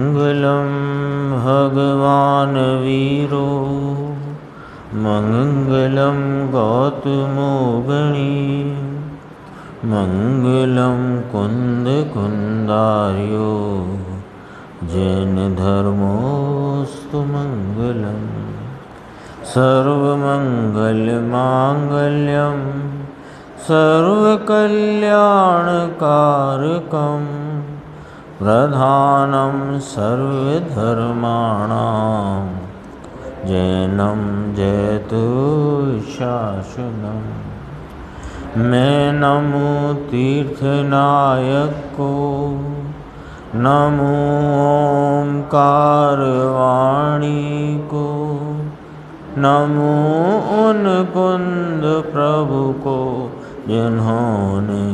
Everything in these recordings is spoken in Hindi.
मंगलम भगवान वीरो मंगलम गौतमो गणी मंगलम कुंद कुंदार्यो जैन धर्मोस्तु मंगलम सर्वमंगल मांगल्यम सर्वकल्याणकारकम प्रधानं सर्वधर्माणां जैनं जयतु शासनम्। मैं नमो तीर्थनायक को, नमो ओंकार वाणी को, नमो उन कुंद प्रभु को जिन्होंने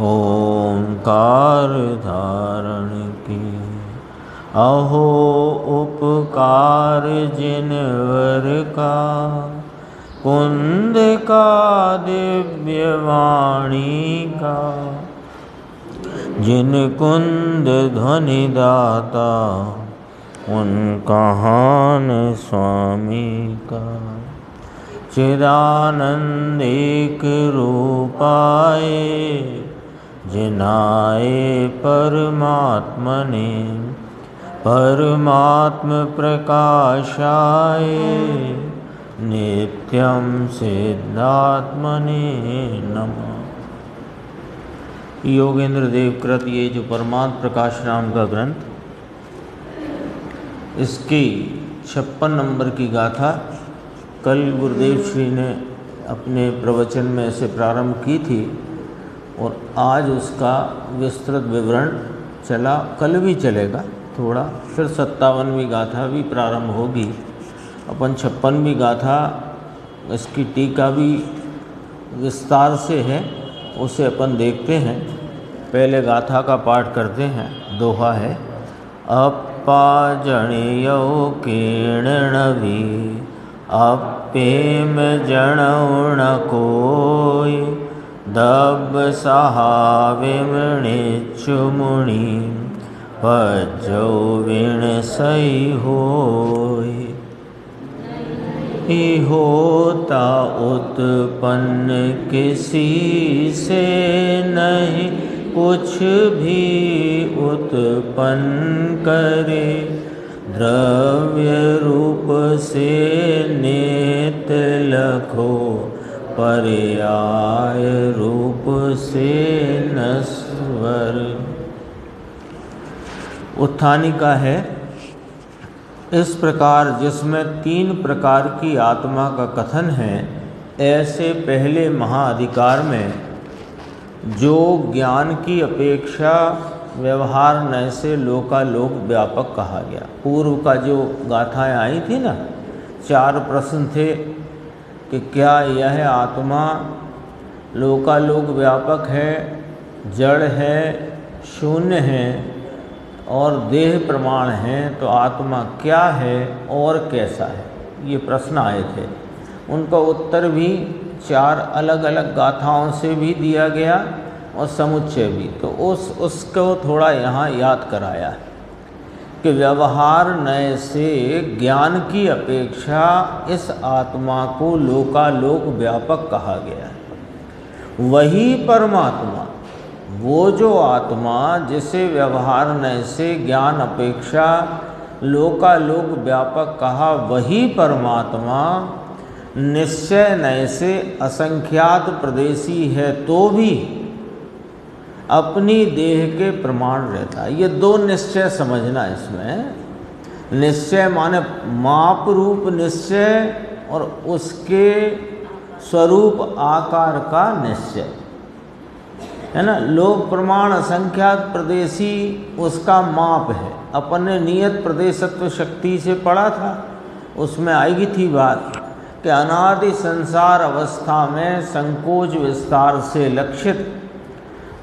ओंकार धारण की। अहो उपकार जिनवर का, कुंद का दिव्य वाणी का, जिन कुंद ध्वनि दाता उन कहान स्वामी का। चिदानंद एक रूपाए जिनाए परमात्मने, परमात्म प्रकाशाय नित्यं सिद्धात्मने नमः। योगेंद्र देव कृत ये जो परमात्म प्रकाश नाम का ग्रंथ, इसकी 56 नंबर की गाथा कल गुरुदेव श्री ने अपने प्रवचन में ऐसे प्रारंभ की थी और आज उसका विस्तृत विवरण चला, कल भी चलेगा थोड़ा, फिर 57वीं गाथा भी प्रारंभ होगी। अपन 56वीं गाथा इसकी टीका भी विस्तार से है, उसे अपन देखते हैं। पहले गाथा का पाठ करते हैं। दोहा है अप्पा जणियो कीर्णवी अप्पेम जणौण कोय दब सहाविमणिच्छु मुनि भजो विण सई होय। होता उत्पन्न किसी से नहीं, कुछ भी उत्पन्न करे, द्रव्य रूप से नेत लखो, पर्याय रूप से नश्वर। उत्थानिका है इस प्रकार जिसमें 3 प्रकार की आत्मा का कथन है, ऐसे पहले महाअधिकार में जो ज्ञान की अपेक्षा व्यवहार नय से लोकालोक व्यापक कहा गया। पूर्व का जो गाथाएं आई थी ना, 4 प्रश्न थे कि क्या यह आत्मा लोकालोक व्यापक है, जड़ है, शून्य है और देह प्रमाण है, तो आत्मा क्या है और कैसा है, ये प्रश्न आए थे। उनका उत्तर भी 4 अलग अलग गाथाओं से भी दिया गया और समुच्चय भी, तो उसको थोड़ा यहाँ याद कराया है कि व्यवहार नय से ज्ञान की अपेक्षा इस आत्मा को लोकालोक व्यापक कहा गया है। वही परमात्मा, वो जो आत्मा जिसे व्यवहार नय से ज्ञान अपेक्षा लोकालोक व्यापक कहा, वही परमात्मा निश्चय नय से असंख्यात प्रदेशी है तो भी अपनी देह के प्रमाण रहता है। ये 2 निश्चय समझना इसमें। निश्चय माने माप रूप निश्चय और उसके स्वरूप आकार का निश्चय है ना। लोक प्रमाण असंख्यात प्रदेशी उसका माप है। अपन ने नियत प्रदेशत्व शक्ति से पढ़ा था, उसमें आएगी थी बात कि अनादि संसार अवस्था में संकोच विस्तार से लक्षित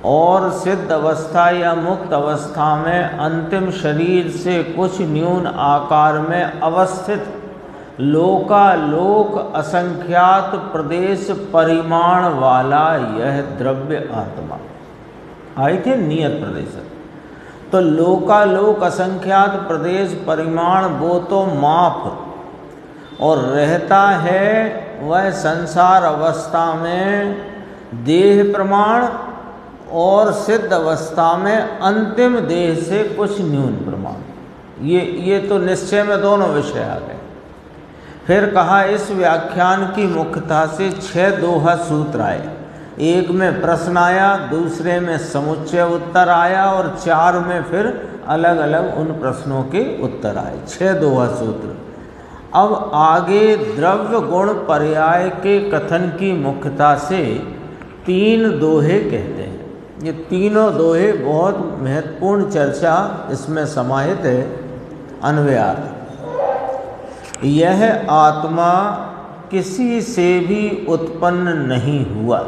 और सिद्ध अवस्था या मुक्त अवस्था में अंतिम शरीर से कुछ न्यून आकार में अवस्थित लोकालोक असंख्यात प्रदेश परिमाण वाला यह द्रव्य आत्मा आई थी नियत प्रदेश। तो लोकालोक असंख्यात प्रदेश परिमाण वो तो माप और रहता है वह संसार अवस्था में देह प्रमाण और सिद्ध अवस्था में अंतिम देह से कुछ न्यून प्रमाण। ये तो निश्चय में दोनों विषय आ गए। फिर कहा इस व्याख्यान की मुख्यता से 6 दोहा सूत्र आए। एक में प्रश्न आया, दूसरे में समुच्चय उत्तर आया और 4 में फिर अलग अलग उन प्रश्नों के उत्तर आए। 6 दोहा सूत्र। अब आगे द्रव्य गुण पर्याय के कथन की मुख्यता से 3 दोहे कहते हैं। ये तीनों दोहे बहुत महत्वपूर्ण चर्चा इसमें समाहित है। अन्वयार्थ। यह आत्मा किसी से भी उत्पन्न नहीं हुआ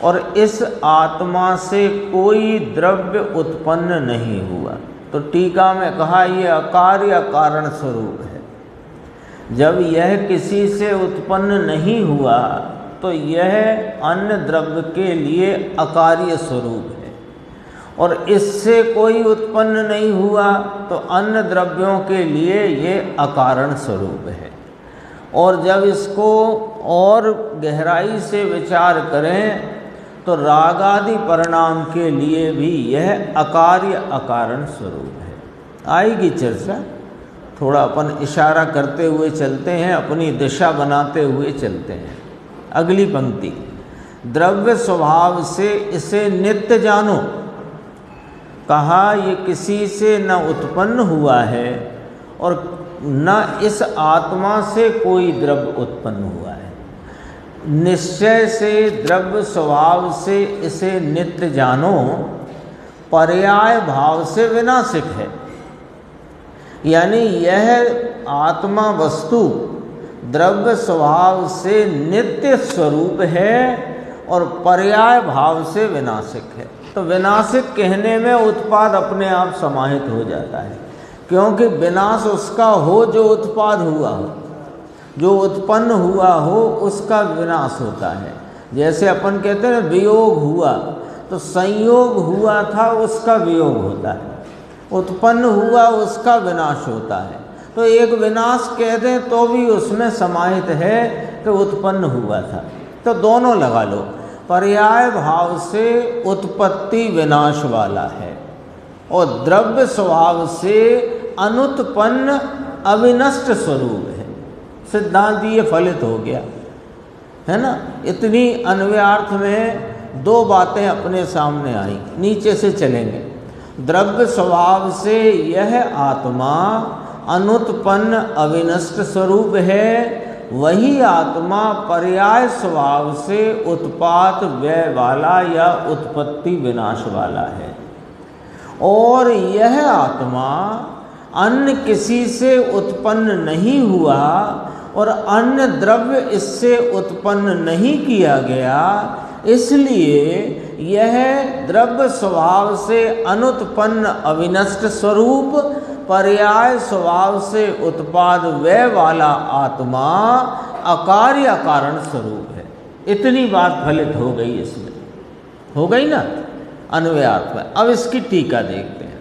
और इस आत्मा से कोई द्रव्य उत्पन्न नहीं हुआ। तो टीका में कहा यह अकार्य कारण स्वरूप है। जब यह किसी से उत्पन्न नहीं हुआ तो यह अन्य द्रव्य के लिए अकार्य स्वरूप है और इससे कोई उत्पन्न नहीं हुआ तो अन्य द्रव्यों के लिए ये अकारण स्वरूप है। और जब इसको और गहराई से विचार करें तो रागादि परिणाम के लिए भी यह अकार्य अकारण स्वरूप है। आएगी चर्चा। थोड़ा अपन इशारा करते हुए चलते हैं, अपनी दिशा बनाते हुए चलते हैं। अगली पंक्ति, द्रव्य स्वभाव से इसे नित्य जानो। कहा ये किसी से न उत्पन्न हुआ है और न इस आत्मा से कोई द्रव्य उत्पन्न हुआ है। निश्चय से द्रव्य स्वभाव से इसे नित्य जानो पर्याय भाव से विनाशिक है। यानी यह आत्मा वस्तु द्रव्य स्वभाव से नित्य स्वरूप है और पर्याय भाव से विनाशिक है। तो विनाशिक कहने में उत्पाद अपने आप समाहित हो जाता है, क्योंकि विनाश उसका हो जो उत्पाद हुआ हो, जो उत्पन्न हुआ हो उसका विनाश होता है। जैसे अपन कहते हैं वियोग हुआ, तो संयोग हुआ था उसका वियोग होता है, उत्पन्न हुआ उसका विनाश होता है। तो एक विनाश कह दें तो भी उसमें समाहित है कि उत्पन्न हुआ था। तो दोनों लगा लो, पर्याय भाव से उत्पत्ति विनाश वाला है और द्रव्य स्वभाव से अनुत्पन्न अविनष्ट स्वरूप है। सिद्धांत ये फलित हो गया है ना। इतनी अन्वयार्थ में 2 बातें अपने सामने आई। नीचे से चलेंगे। द्रव्य स्वभाव से यह आत्मा अनुत्पन्न अविनष्ट स्वरूप है, वही आत्मा पर्याय स्वभाव से उत्पात व्यय वाला या उत्पत्ति विनाश वाला है। और यह आत्मा अन्य किसी से उत्पन्न नहीं हुआ और अन्य द्रव्य इससे उत्पन्न नहीं किया गया, इसलिए यह द्रव्य स्वभाव से अनुत्पन्न अविनष्ट स्वरूप पर्याय स्वभाव से उत्पाद व्यय वाला आत्मा अकार्य अकारण स्वरूप है। इतनी बात फलित हो गई, इसमें हो गई ना अन्वयार्थ में। अब इसकी टीका देखते हैं।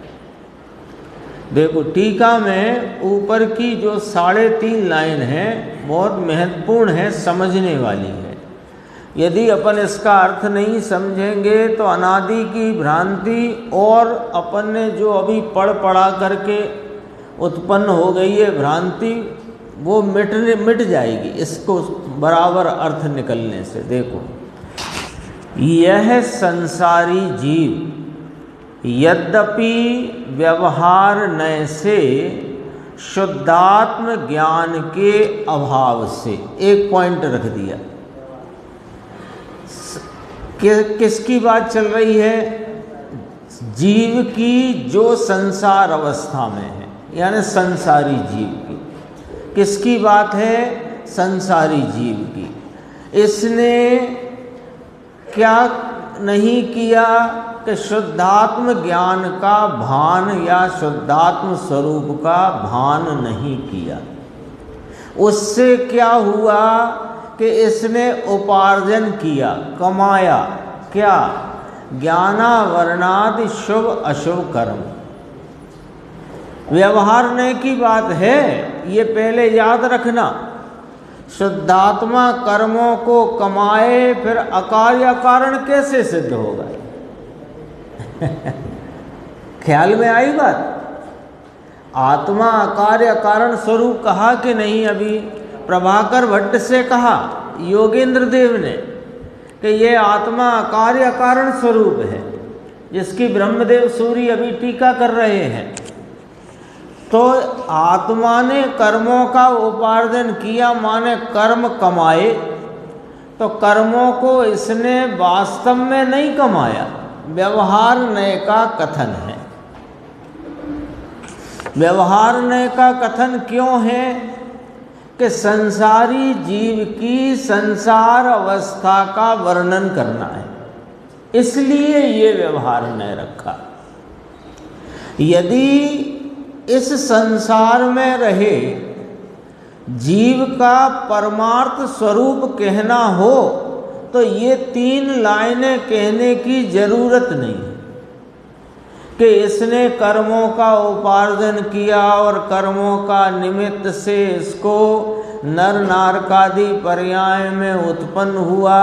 देखो टीका में ऊपर की जो 3.5 लाइन है बहुत महत्वपूर्ण है, समझने वाली है। यदि अपन इसका अर्थ नहीं समझेंगे तो अनादि की भ्रांति और अपन ने जो अभी पढ़ा करके उत्पन्न हो गई है भ्रांति, वो मिट जाएगी इसको बराबर अर्थ निकलने से। देखो, यह संसारी जीव यद्यपि व्यवहार नय से शुद्धात्म ज्ञान के अभाव से, एक पॉइंट रख दिया, किसकी बात चल रही है? जीव की जो संसार अवस्था में है, यानी संसारी जीव की। किसकी बात है? संसारी जीव की। इसने क्या नहीं किया कि शुद्धात्म ज्ञान का भान या शुद्धात्म स्वरूप का भान नहीं किया। उससे क्या हुआ कि इसने उपार्जन किया, कमाया। क्या? ज्ञानावरणादि शुभ अशुभ कर्म। व्यवहारने की बात है, ये पहले याद रखना। शुद्धात्मा कर्मों को कमाए फिर अकार्य कारण कैसे सिद्ध होगा? ख्याल में आई बात? आत्मा अकार्य कारण स्वरूप कहा कि नहीं? अभी प्रभाकर भट्ट से कहा योगेंद्र देव ने कि ये आत्मा अकार्य कारण स्वरूप है, जिसकी ब्रह्मदेव सूरी अभी टीका कर रहे हैं। तो आत्मा ने कर्मों का उपार्जन किया, माने कर्म कमाए, तो कर्मों को इसने वास्तव में नहीं कमाया, व्यवहारने का कथन है। व्यवहारने का कथन क्यों है? कि संसारी जीव की संसार अवस्था का वर्णन करना है, इसलिए ये व्यवहारने रखा। यदि इस संसार में रहे जीव का परमार्थ स्वरूप कहना हो तो ये 3 लाइनें कहने की जरूरत नहीं कि इसने कर्मों का उपार्जन किया और कर्मों का निमित्त से इसको नर नारकादि पर्याय में उत्पन्न हुआ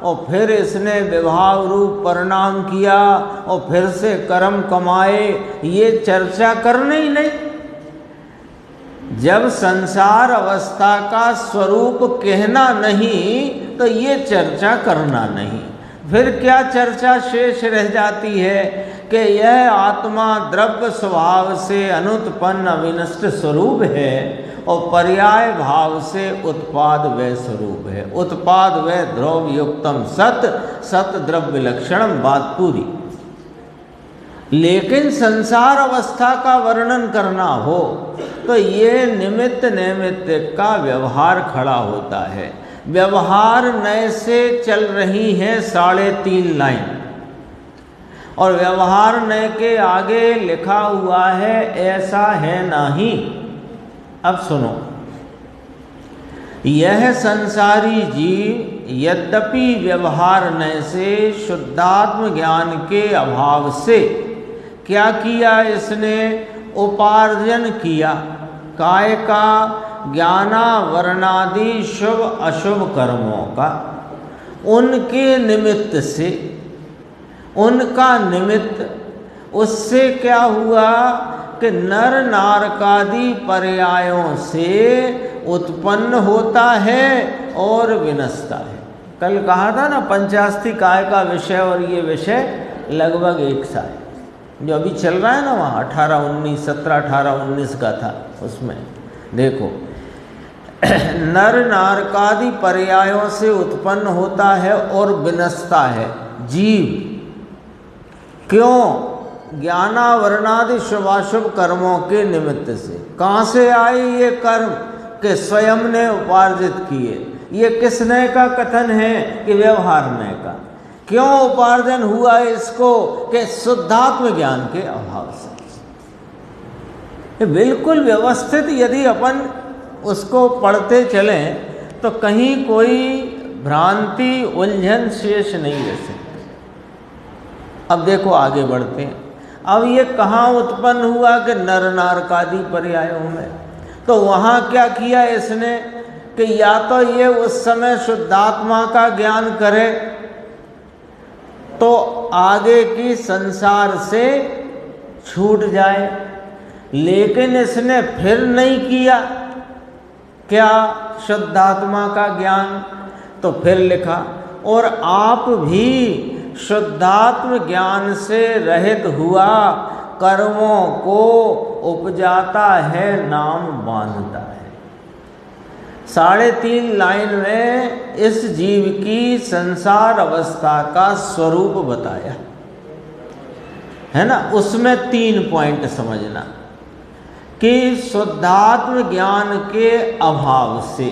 और फिर इसने विभाव रूप परिणाम किया और फिर से कर्म कमाए, ये चर्चा करनी ही नहीं। जब संसार अवस्था का स्वरूप कहना नहीं तो ये चर्चा करना नहीं। फिर क्या चर्चा शेष रह जाती है कि यह आत्मा द्रव्य स्वभाव से अनुत्पन्न अविनष्ट स्वरूप है और पर्याय भाव से उत्पाद व स्वरूप है। उत्पाद व द्रव्य युक्तम सत, सत द्रव्य लक्षणम, बात पूरी। लेकिन संसार अवस्था का वर्णन करना हो तो ये निमित्त नैमित्तिक का व्यवहार खड़ा होता है। व्यवहार नए से चल रही है 3.5 लाइन और व्यवहार नए के आगे लिखा हुआ है ऐसा है नहीं। अब सुनो, यह संसारी जीव यद्यपि व्यवहार नए से शुद्धात्म ज्ञान के अभाव से क्या किया? इसने उपार्जन किया काय का? ज्ञानावरणादि शुभ अशुभ कर्मों का। उनके निमित्त से, उनका निमित्त, उससे क्या हुआ कि नर नारकादि पर्यायों से उत्पन्न होता है और विनष्टा है। कल कहा था ना पंचास्ति काय का विषय और ये विषय लगभग एक सा है। जो अभी चल रहा है ना वहाँ 17-18-19 का था, उसमें देखो नर नारकादि पर्यायों से उत्पन्न होता है और विनष्टा है जीव। क्यों? ज्ञानावरणादि शुभाशुभ कर्मों के निमित्त से। कहाँ से आए ये कर्म? कि स्वयं ने उपार्जित किए। ये किस नए का कथन है? कि व्यवहार नए का। क्यों उपार्जन हुआ इसको? कि शुद्धात्म ज्ञान के अभाव से। बिल्कुल व्यवस्थित यदि अपन उसको पढ़ते चलें तो कहीं कोई भ्रांति उलझन शेष नहीं रह सकती। अब देखो आगे बढ़ते हैं। अब ये कहाँ उत्पन्न हुआ? कि नर नारकादि पर्यायों में। तो वहाँ क्या किया इसने? कि या तो ये उस समय शुद्धात्मा का ज्ञान करे तो आगे की संसार से छूट जाए, लेकिन इसने फिर नहीं किया क्या? शुद्धात्मा का ज्ञान। तो फिर लिखा और आप भी शुद्धात्म ज्ञान से रहित हुआ कर्मों को उपजाता है, नाम बांधता है। 3.5 लाइन में इस जीव की संसार अवस्था का स्वरूप बताया है ना। उसमें 3 पॉइंट समझना कि शुद्धात्म ज्ञान के अभाव से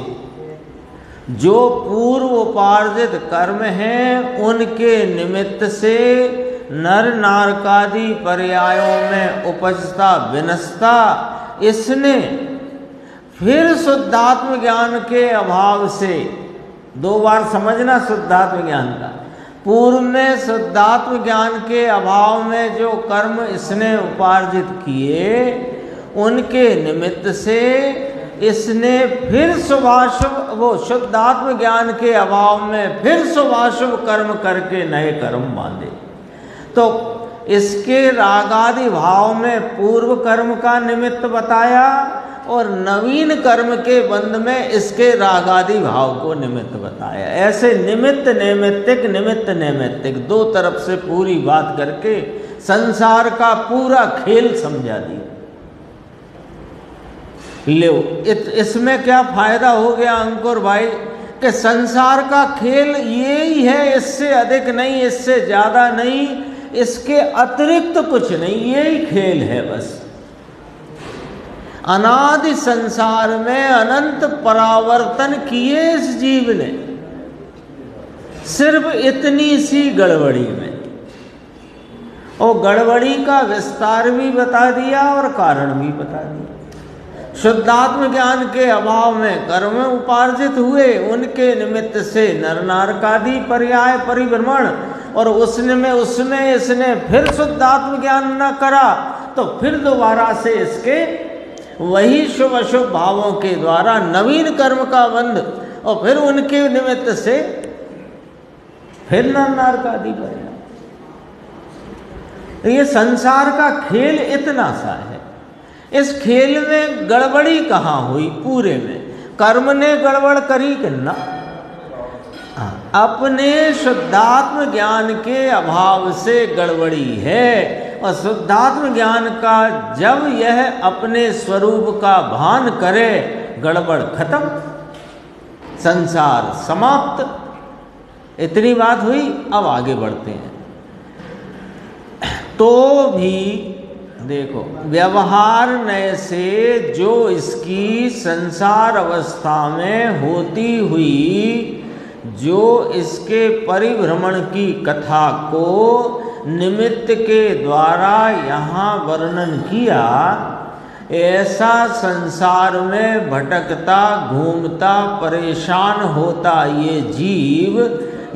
जो पूर्व उपार्जित कर्म हैं उनके निमित्त से नर नारकादि पर्यायों में उपजता विनष्टा, इसने फिर शुद्धात्म ज्ञान के अभाव से, 2 बार समझना शुद्धात्म ज्ञान का, पूर्व में शुद्धात्म ज्ञान के अभाव में जो कर्म इसने उपार्जित किए, उनके निमित्त से इसने फिर शुभाशुभ, वो शुद्धात्म ज्ञान के अभाव में फिर शुभाशुभ कर्म करके नए कर्म बांधे। तो इसके रागादि भाव में पूर्व कर्म का निमित्त बताया और नवीन कर्म के बंध में इसके रागादि भाव को निमित्त बताया। ऐसे निमित्त नैमित्तिक दो तरफ से पूरी बात करके संसार का पूरा खेल समझा दिया। लो, इसमें क्या फायदा हो गया अंकुर भाई कि संसार का खेल ये ही है, इससे अधिक नहीं, इससे ज्यादा नहीं, इसके अतिरिक्त कुछ नहीं, यही खेल है बस। अनादि संसार में अनंत परावर्तन किए इस जीव ने, सिर्फ इतनी सी गड़बड़ी में, और गड़बड़ी का विस्तार भी बता दिया और कारण भी बता दिया। शुद्धात्म ज्ञान के अभाव में कर्म उपार्जित हुए, उनके निमित्त से नर नारकादि पर्याय परिभ्रमण, और उसमें इसने फिर शुद्धात्म ज्ञान न करा तो फिर दोबारा से इसके वही शुभ अशुभ भावों के द्वारा नवीन कर्म का बंध, और फिर उनके निमित्त से फिर नर नारकादि पर्याय। ये संसार का खेल इतना सा है। इस खेल में गड़बड़ी कहाँ हुई? पूरे में कर्म ने गड़बड़ करी कि ना? अपने शुद्धात्म ज्ञान के अभाव से गड़बड़ी है, और शुद्धात्म ज्ञान का जब यह अपने स्वरूप का भान करे, गड़बड़ खत्म, संसार समाप्त। इतनी बात हुई। अब आगे बढ़ते हैं। तो भी देखो, व्यवहार नय से जो इसकी संसार अवस्था में होती हुई जो इसके परिभ्रमण की कथा को निमित्त के द्वारा यहाँ वर्णन किया, ऐसा संसार में भटकता घूमता परेशान होता ये जीव,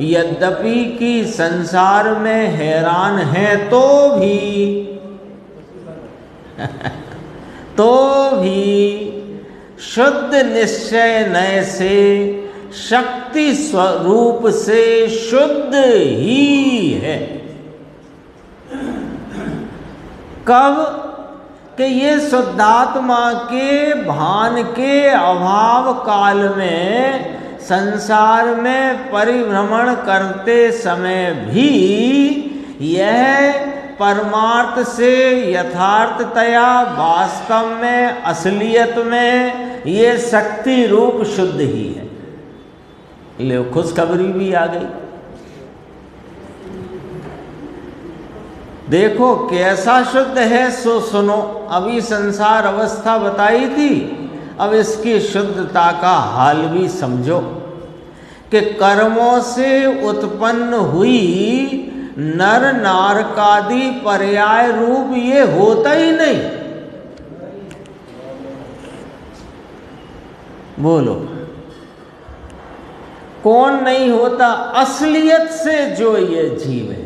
यद्यपि कि संसार में हैरान है तो भी शुद्ध निश्चय नय से शक्ति स्वरूप से शुद्ध ही है। कब? कि ये शुद्धात्मा के भान के अभाव काल में संसार में परिभ्रमण करते समय भी यह परमार्थ से यथार्थतया वास्तव में असलियत में ये शक्ति रूप शुद्ध ही है। ले खुशखबरी भी आ गई। देखो कैसा शुद्ध है सो सुनो। अभी संसार अवस्था बताई थी, अब इसकी शुद्धता का हाल भी समझो कि कर्मों से उत्पन्न हुई नर नारकादि पर्याय रूप ये होता ही नहीं। बोलो कौन नहीं होता? असलियत से जो ये जीव है,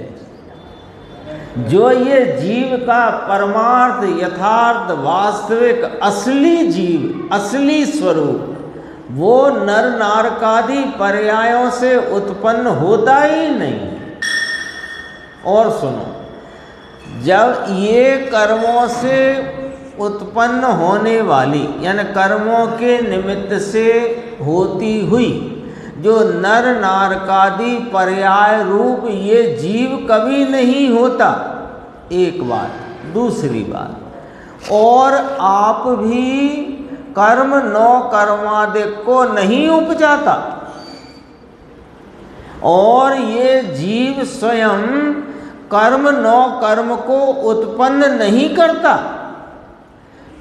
जो ये जीव का परमार्थ यथार्थ वास्तविक असली जीव, असली स्वरूप, वो नर नारकादि पर्यायों से उत्पन्न होता ही नहीं। और सुनो, जब ये कर्मों से उत्पन्न होने वाली यानी कर्मों के निमित्त से होती हुई जो नर नारकादि पर्याय रूप ये जीव कभी नहीं होता, एक बात। दूसरी बात, और आप भी कर्म नौ कर्मादिक को नहीं उपजाता, और ये जीव स्वयं कर्म नौ कर्म को उत्पन्न नहीं करता।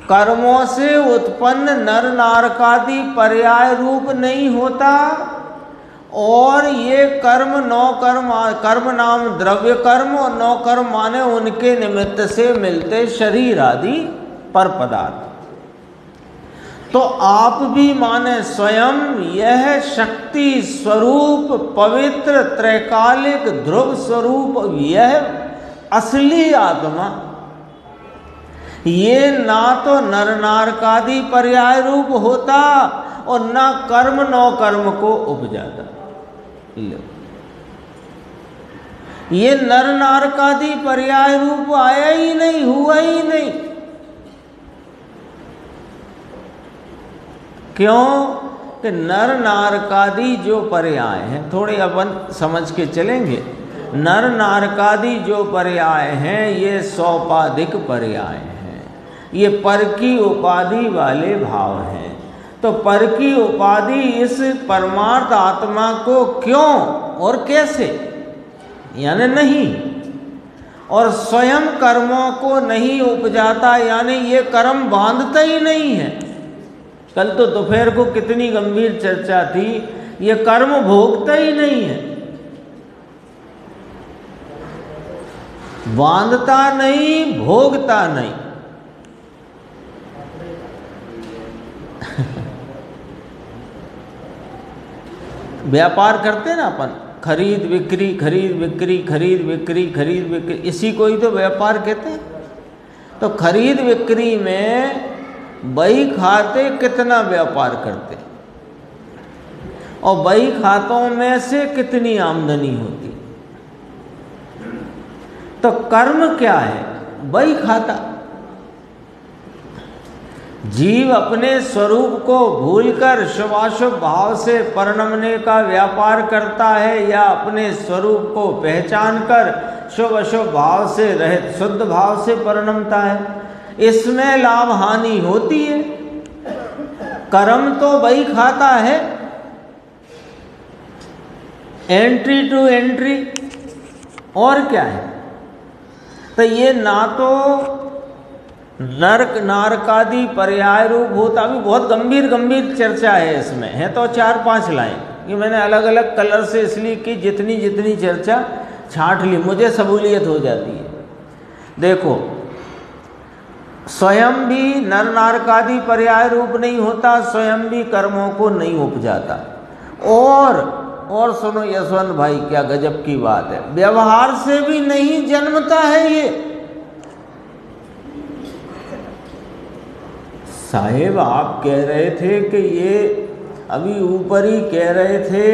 कर्मों से उत्पन्न नर नारकादि पर्याय रूप नहीं होता, और ये कर्म नौ कर्म, कर्म नाम द्रव्य कर्म, और नौ कर्म माने उनके निमित्त से मिलते शरीर आदि पर पदार्थ। तो आप भी माने स्वयं यह शक्ति स्वरूप पवित्र त्रैकालिक ध्रुव स्वरूप यह असली आत्मा, ये ना तो नर नारकादि पर्याय रूप होता और ना कर्म नौ कर्म को उपजाता। ये नर नारकादि पर्याय रूप आया ही नहीं, हुआ ही नहीं। क्यों कि नर नारकादि जो पर्याय हैं, थोड़े अपन समझ के चलेंगे। नर नारकादि जो पर्याय हैं ये सौपाधिक पर्याय हैं, ये पर की उपाधि वाले भाव हैं। तो पर की उपाधि इस परमार्थ आत्मा को क्यों और कैसे, यानी नहीं, और स्वयं कर्मों को नहीं उपजाता, यानी ये कर्म बांधता ही नहीं है। कल तो दोपहर को कितनी गंभीर चर्चा थी, ये कर्म भोगता ही नहीं है, बांधता नहीं, भोगता नहीं। व्यापार करते ना अपन, खरीद बिक्री खरीद बिक्री खरीद बिक्री खरीद बिक्री, इसी को ही तो व्यापार कहते हैं। तो खरीद बिक्री में बही खाते कितना व्यापार करते और बही खातों में से कितनी आमदनी होती। तो कर्म क्या है? बही खाता। जीव अपने स्वरूप को भूलकर शुभाशुभ भाव से परिणमने का व्यापार करता है या अपने स्वरूप को पहचान कर शुभ अशुभ भाव से रहित शुद्ध भाव से परिणमता है। इसमें लाभ हानि होती है। कर्म तो वही खाता है, एंट्री टू एंट्री, और क्या है। तो ये ना तो नरक नारकादि पर्याय रूप होता। अभी बहुत गंभीर गंभीर चर्चा है इसमें, है तो 4-5 लाइन। ये मैंने अलग अलग कलर से इसलिए कि जितनी जितनी चर्चा छांट ली, मुझे सहूलियत हो जाती है। देखो, स्वयं भी नर नारकादि पर्याय रूप नहीं होता, स्वयं भी कर्मों को नहीं उपजाता। और सुनो यशवंत भाई, क्या गजब की बात है, व्यवहार से भी नहीं जन्मता है ये। साहेब आप कह रहे थे कि ये अभी ऊपर ही कह रहे थे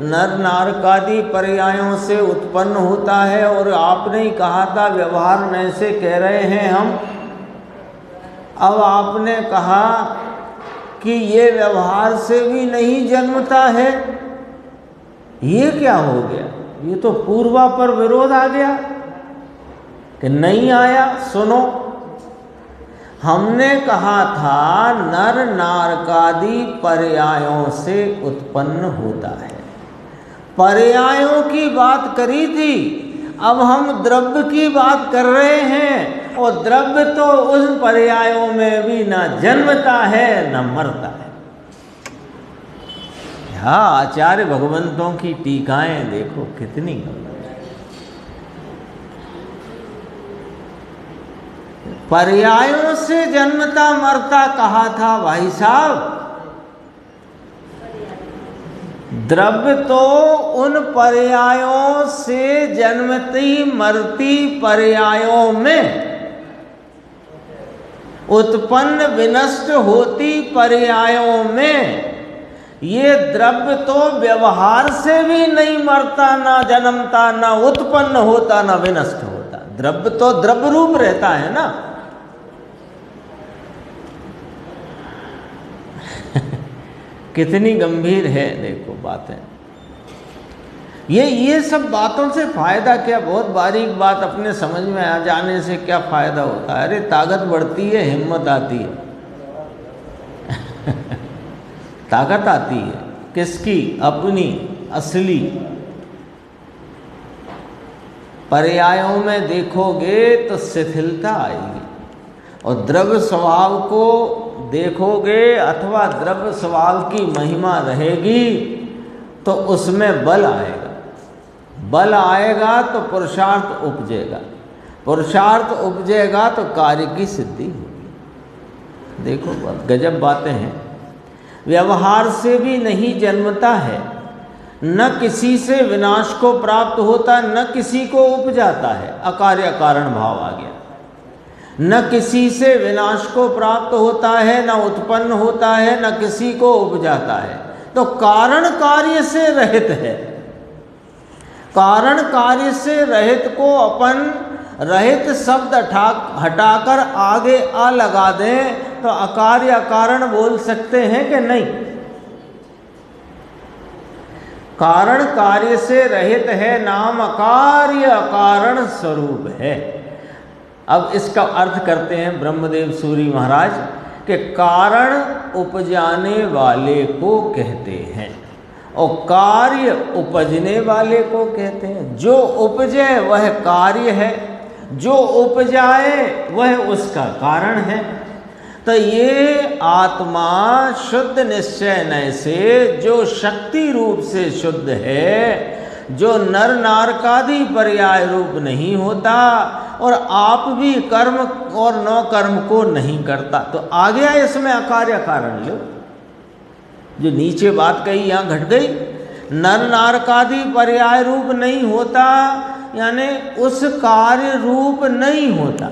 नर नारकादि पर्यायों से उत्पन्न होता है, और आपने ही कहा था व्यवहार न से कह रहे हैं हम। अब आपने कहा कि ये व्यवहार से भी नहीं जन्मता है। ये क्या हो गया? ये तो पूर्वा पर विरोध आ गया कि नहीं आया। सुनो, हमने कहा था नर नारकादि पर्यायों से उत्पन्न होता है, पर्यायों की बात करी थी। अब हम द्रव्य की बात कर रहे हैं, और द्रव्य तो उस पर्यायों में भी ना जन्मता है न मरता है। हाँ, आचार्य भगवंतों की टीकाएं देखो कितनी। पर्यायों से जन्मता मरता कहा था भाई साहब। द्रव्य तो उन पर्यायों से जन्मती मरती पर्यायों में, उत्पन्न विनष्ट होती पर्यायों में। ये द्रव्य तो व्यवहार से भी नहीं मरता, ना जन्मता, ना उत्पन्न होता, ना विनष्ट होता। द्रव्य तो द्रव्य रूप रहता है ना। कितनी गंभीर है देखो बातें। ये सब बातों से फायदा क्या? बहुत बारीक बात अपने समझ में आ जाने से क्या फायदा होता है? अरे ताकत बढ़ती है, हिम्मत आती है। ताकत आती है किसकी? अपनी असली। पर्यायों में देखोगे तो शिथिलता आएगी, और द्रव्य स्वभाव को देखोगे अथवा द्रव्य स्वभाव की महिमा रहेगी तो उसमें बल आएगा। बल आएगा तो पुरुषार्थ उपजेगा, पुरुषार्थ उपजेगा तो कार्य की सिद्धि होगी। देखो गजब बातें हैं। व्यवहार से भी नहीं जन्मता है, न किसी से विनाश को प्राप्त होता, न किसी को उपजाता है। अकार्य कारण भाव आ गया। न किसी से विनाश को प्राप्त होता है, न उत्पन्न होता है, न किसी को उपजाता है। तो कारण कार्य से रहित है। कारण कार्य से रहित को अपन रहित शब्द हटाकर आगे आ लगा दें तो अकार्य कारण बोल सकते हैं कि नहीं? कारण कार्य से रहित है, नाम अकार्य अकारण स्वरूप है। अब इसका अर्थ करते हैं ब्रह्मदेव सूरी महाराज कि कारण उपजाने वाले को कहते हैं और कार्य उपजने वाले को कहते हैं। जो उपजे वह कार्य है, जो उपजाए वह उसका कारण है। तो ये आत्मा शुद्ध निश्चय से जो शक्ति रूप से शुद्ध है, जो नर नारकादि पर्याय रूप नहीं होता और आप भी कर्म और नौ कर्म को नहीं करता। तो आ गया इसमें अकार्य कारण। लो जो नीचे बात कही यहाँ घट गई। नर नारकादि पर्याय रूप नहीं होता यानी उस कार्य रूप नहीं होता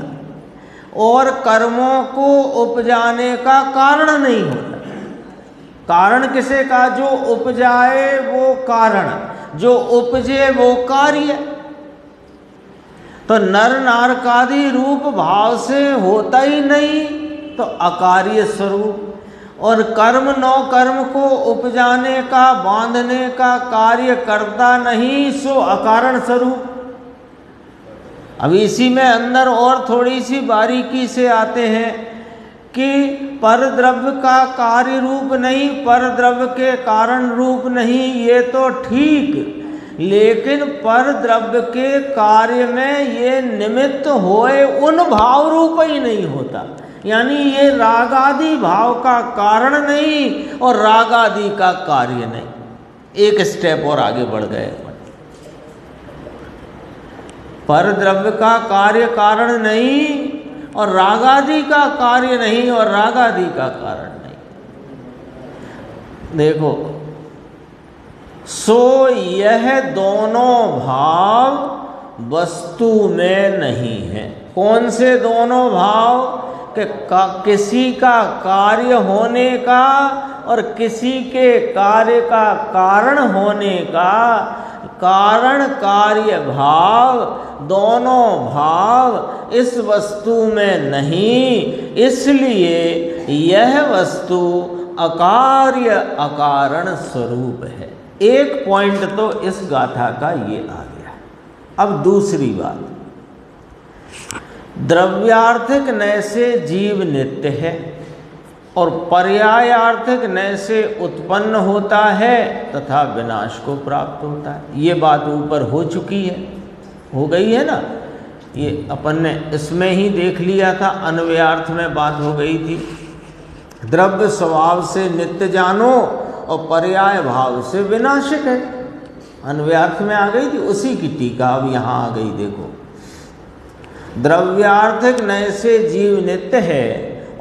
और कर्मों को उपजाने का कारण नहीं होता। कारण किसे का? जो उपजाए वो कारण, जो उपजे वो कार्य। तो नर नारकादि रूप भाव से होता ही नहीं तो अकार्य स्वरूप, और कर्म नौ कर्म को उपजाने का बांधने का कार्य करता नहीं सो अकारण स्वरूप। अब इसी में अंदर और थोड़ी सी बारीकी से आते हैं कि पर द्रव्य का कार्य रूप नहीं, पर द्रव्य के कारण रूप नहीं, ये तो ठीक, लेकिन पर द्रव्य के कार्य में ये निमित्त होए उन भाव रूप ही नहीं होता। यानी ये रागादि भाव का कारण नहीं और रागादि का कार्य नहीं। एक स्टेप और आगे बढ़ गए। पर द्रव्य का कार्य कारण नहीं और रागादि का कार्य नहीं और रागादि का कारण नहीं। देखो, सो यह दोनों भाव वस्तु में नहीं है। कौन से दोनों भाव? कि किसी का कार्य होने का और किसी के कार्य का कारण होने का, कारण कार्य भाव, दोनों भाव इस वस्तु में नहीं, इसलिए यह वस्तु अकार्य अकारण स्वरूप है। एक पॉइंट तो इस गाथा का ये आ गया। अब दूसरी बात, द्रव्यार्थिक नय से जीव नित्य है और पर्यायार्थिक नय से उत्पन्न होता है तथा विनाश को प्राप्त होता है। ये बात ऊपर हो चुकी है, हो गई है ना। ये अपन ने इसमें ही देख लिया था, अन्वयार्थ में बात हो गई थी। द्रव्य स्वभाव से नित्य जानो और पर्याय भाव से विनाशिक है, अन्वयार्थ में आ गई थी। उसी की टीका अब यहाँ आ गई। देखो, द्रव्यार्थिक नय से जीव नित्य है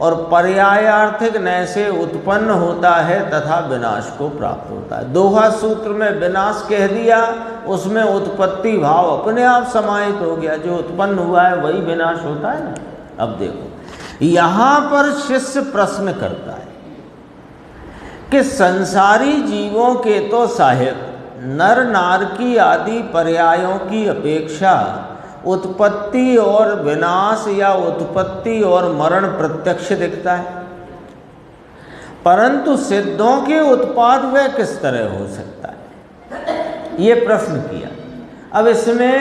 और पर्यायार्थिक नय से उत्पन्न होता है तथा विनाश को प्राप्त होता है। दोहा सूत्र में विनाश कह दिया, उसमें उत्पत्ति भाव अपने आप समाहित हो गया। जो उत्पन्न हुआ है वही विनाश होता है ना। अब देखो, यहाँ पर शिष्य प्रश्न करता है कि संसारी जीवों के तो साहेब नर नारकी आदि पर्यायों की अपेक्षा उत्पत्ति और विनाश या उत्पत्ति और मरण प्रत्यक्ष दिखता है, परंतु सिद्धों के उत्पाद वह किस तरह हो सकता है? ये प्रश्न किया। अब इसमें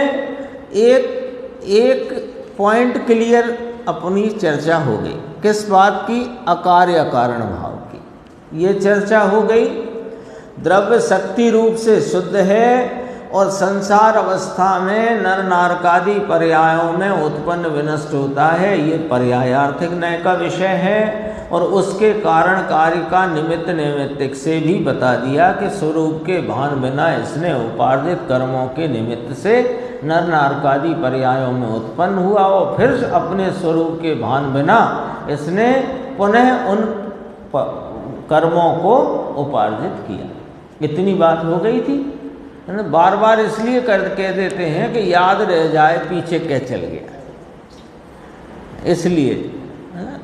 एक पॉइंट क्लियर अपनी चर्चा हो गई। किस बात की? अकार्य कारण भाव की ये चर्चा हो गई। द्रव्य शक्ति रूप से शुद्ध है और संसार अवस्था में नर नारकादि पर्यायों में उत्पन्न विनष्ट होता है। ये पर्यायार्थिक नय का विषय है और उसके कारण कार्य का निमित्त नैमित्तिक से भी बता दिया कि स्वरूप के भान बिना इसने उपार्जित कर्मों के निमित्त से नर नारकादि पर्यायों में उत्पन्न हुआ और फिर अपने स्वरूप के भान बिना इसने पुनः उन कर्मों को उपार्जित किया। इतनी बात हो गई थी। बार बार इसलिए कह देते हैं कि याद रह जाए पीछे क्या चल गया, इसलिए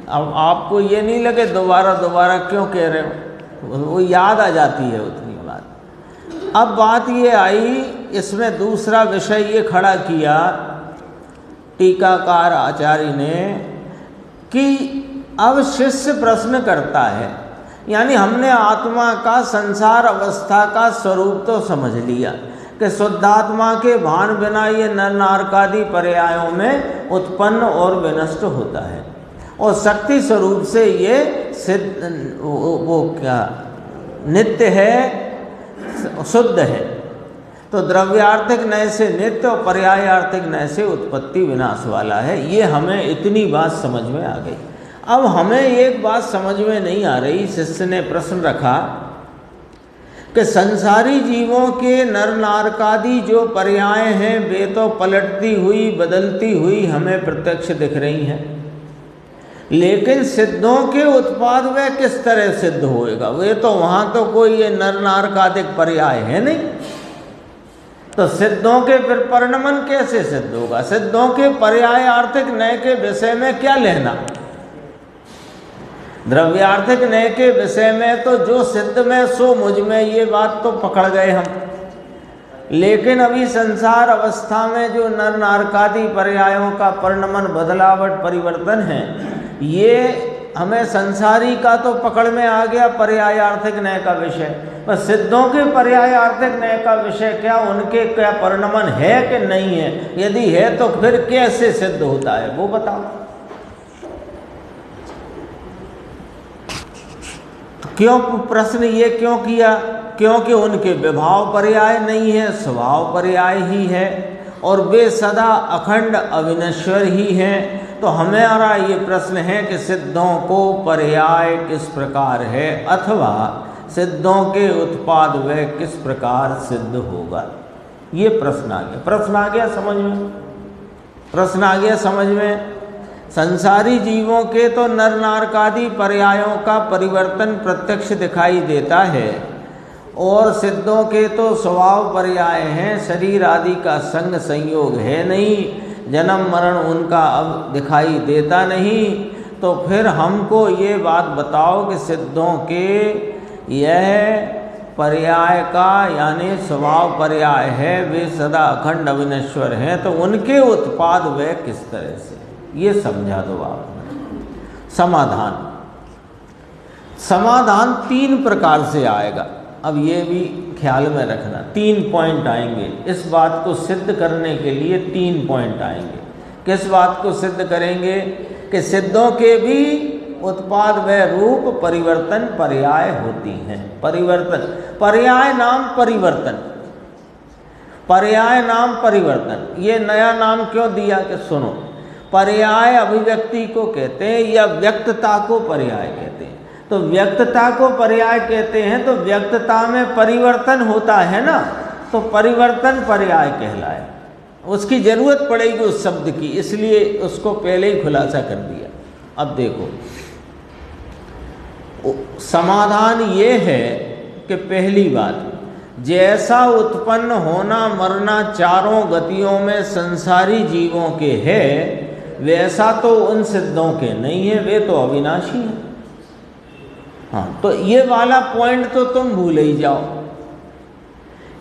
अब आपको ये नहीं लगे दोबारा दोबारा क्यों कह रहे हो, वो याद आ जाती है उतनी बात। अब बात ये आई, इसमें दूसरा विषय ये खड़ा किया टीकाकार आचार्य ने कि अब शिष्य प्रश्न करता है, यानी हमने आत्मा का संसार अवस्था का स्वरूप तो समझ लिया कि शुद्धात्मा के भान बिना ये नर नारकादि पर्यायों में उत्पन्न और विनष्ट होता है, और शक्ति स्वरूप से ये सिद्ध वो क्या नित्य है, शुद्ध है। तो द्रव्यार्थिक नय से नित्य और पर्यायार्थिक नय से उत्पत्ति विनाश वाला है। ये हमें इतनी बात समझ में आ गई। अब हमें एक बात समझ में नहीं आ रही। शिष्य ने प्रश्न रखा कि संसारी जीवों के नर नारकादि जो पर्याय हैं वे तो पलटती हुई बदलती हुई हमें प्रत्यक्ष दिख रही हैं, लेकिन सिद्धों के उत्पाद वे किस तरह सिद्ध होएगा? वे तो वहाँ तो कोई ये नर नारकादिक पर्याय है नहीं, तो सिद्धों के फिर परिणमन कैसे सिद्ध होगा? सिद्धों के पर्याय आर्थिक नय के विषय में क्या लेना? द्रव्यार्थिक नय के विषय में तो जो सिद्ध में सो मुझ में, ये बात तो पकड़ गए हम। लेकिन अभी संसार अवस्था में जो नर नारकादि पर्यायों का परिणमन बदलावट परिवर्तन है, ये हमें संसारी का तो पकड़ में आ गया पर्यायार्थिक नय का विषय, पर सिद्धों के पर्यायार्थिक नय का विषय क्या, उनके क्या परिणमन है कि नहीं है? यदि है तो फिर कैसे सिद्ध होता है वो बताओ। क्यों प्रश्न ये क्यों किया? क्योंकि उनके विभाव पर्याय नहीं है, स्वभाव पर्याय ही है, और वे सदा अखंड अविनश्वर ही हैं। तो हमारा ये प्रश्न है कि सिद्धों को पर्याय किस प्रकार है, अथवा सिद्धों के उत्पाद वह किस प्रकार सिद्ध होगा? ये प्रश्न आ गया। प्रश्न आ गया समझ में? प्रश्न आ गया समझ में? संसारी जीवों के तो नर नारकादि पर्यायों का परिवर्तन प्रत्यक्ष दिखाई देता है, और सिद्धों के तो स्वभाव पर्याय हैं, शरीर आदि का संग संयोग है नहीं, जन्म मरण उनका अब दिखाई देता नहीं। तो फिर हमको ये बात बताओ कि सिद्धों के यह पर्याय का यानी स्वभाव पर्याय है, वे सदा अखंड अविनश्वर हैं, तो उनके उत्पाद वे किस तरह से, ये समझा दो आप। समाधान समाधान 3 प्रकार से आएगा। अब ये भी ख्याल में रखना, 3 पॉइंट आएंगे इस बात को सिद्ध करने के लिए। 3 पॉइंट आएंगे। किस बात को सिद्ध करेंगे? कि सिद्धों के भी उत्पाद व रूप परिवर्तन पर्याय होती हैं। परिवर्तन, पर्याय नाम परिवर्तन, पर्याय नाम परिवर्तन। ये नया नाम क्यों दिया कि सुनो, पर्याय अभिव्यक्ति को कहते हैं या व्यक्तता को पर्याय कहते हैं। तो व्यक्तता को पर्याय कहते हैं, तो व्यक्तता में परिवर्तन होता है ना, तो परिवर्तन पर्याय कहलाए। उसकी जरूरत पड़ेगी उस शब्द की, इसलिए उसको पहले ही खुलासा कर दिया। अब देखो, समाधान ये है कि पहली बात, जैसा उत्पन्न होना मरना चारों गतियों में संसारी जीवों के है, वैसा तो उन सिद्धों के नहीं है, वे तो अविनाशी हैं। हाँ, तो ये वाला पॉइंट तो तुम भूल ही जाओ।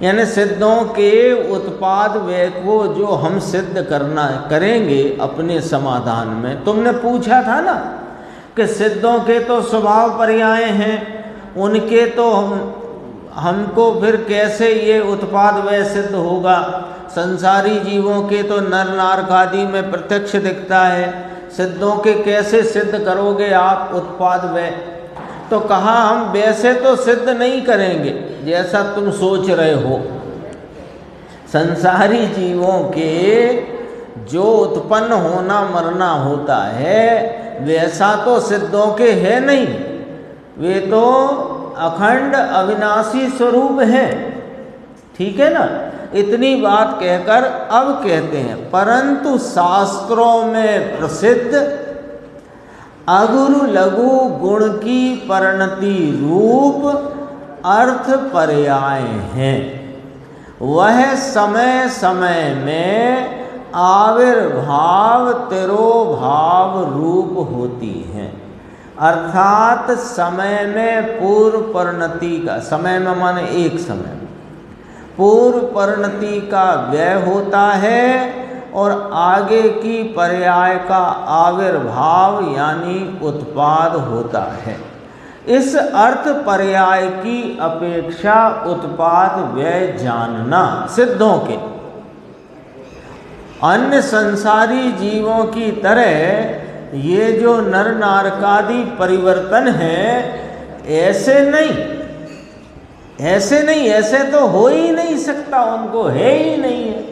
यानी सिद्धों के उत्पाद वे को जो हम सिद्ध करना करेंगे अपने समाधान में। तुमने पूछा था ना कि सिद्धों के तो स्वभाव पर्याय हैं, उनके तो हमको फिर कैसे ये उत्पाद वे सिद्ध होगा? संसारी जीवों के तो नर नारकादि में प्रत्यक्ष दिखता है, सिद्धों के कैसे सिद्ध करोगे आप उत्पाद वे? तो कहा हम वैसे तो सिद्ध नहीं करेंगे जैसा तुम सोच रहे हो। संसारी जीवों के जो उत्पन्न होना मरना होता है वैसा तो सिद्धों के है नहीं, वे तो अखंड अविनाशी स्वरूप हैं। ठीक है ना? इतनी बात कहकर अब कहते हैं, परंतु शास्त्रों में प्रसिद्ध अगुरु लघु गुण की परिणति रूप अर्थ पर्याय हैं। वह समय समय में आविर्भाव तिरोभाव रूप होती हैं। अर्थात समय में पूर्व परिणति का, समय में माने एक समय में पूर्व परिणति का व्यय होता है और आगे की पर्याय का आविर्भाव यानी उत्पाद होता है। इस अर्थ पर्याय की अपेक्षा उत्पाद व्यय जानना सिद्धों के अन्य संसारी जीवों की तरह ये जो नर नारकादि परिवर्तन है ऐसे नहीं, ऐसे तो हो ही नहीं सकता, उनको है ही नहीं है।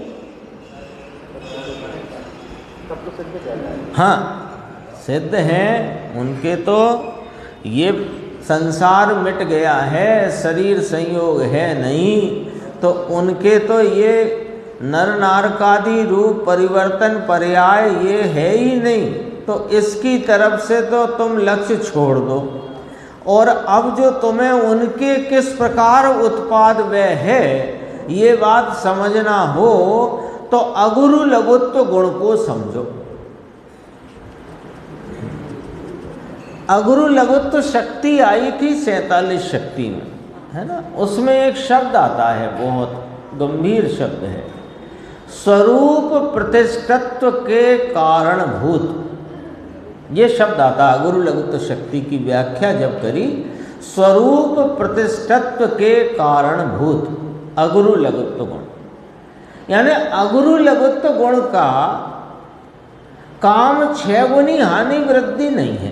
हाँ, सिद्ध हैं उनके, तो ये संसार मिट गया है, शरीर संयोग है नहीं, तो उनके तो ये नर नारकादि रूप परिवर्तन पर्याय ये है ही नहीं। तो इसकी तरफ से तो तुम लक्ष्य छोड़ दो। और अब जो तुम्हें उनके किस प्रकार उत्पाद व्यय है ये बात समझना हो तो अगुरु लघुत्व गुण को समझो। अगुरु लघुत्व शक्ति आई थी 47 शक्ति में, है ना। उसमें एक शब्द आता है, बहुत गंभीर शब्द है, स्वरूप प्रतिष्ठत्व के कारणभूत। ये शब्द आता है अगुरु लघुत्व शक्ति की व्याख्या जब करी, स्वरूप प्रतिष्ठत्व के कारणभूत अगुरु लघुत्व गुण। यानी अगुरु लघुत्व गुण का काम 6 गुनी हानि वृद्धि नहीं है।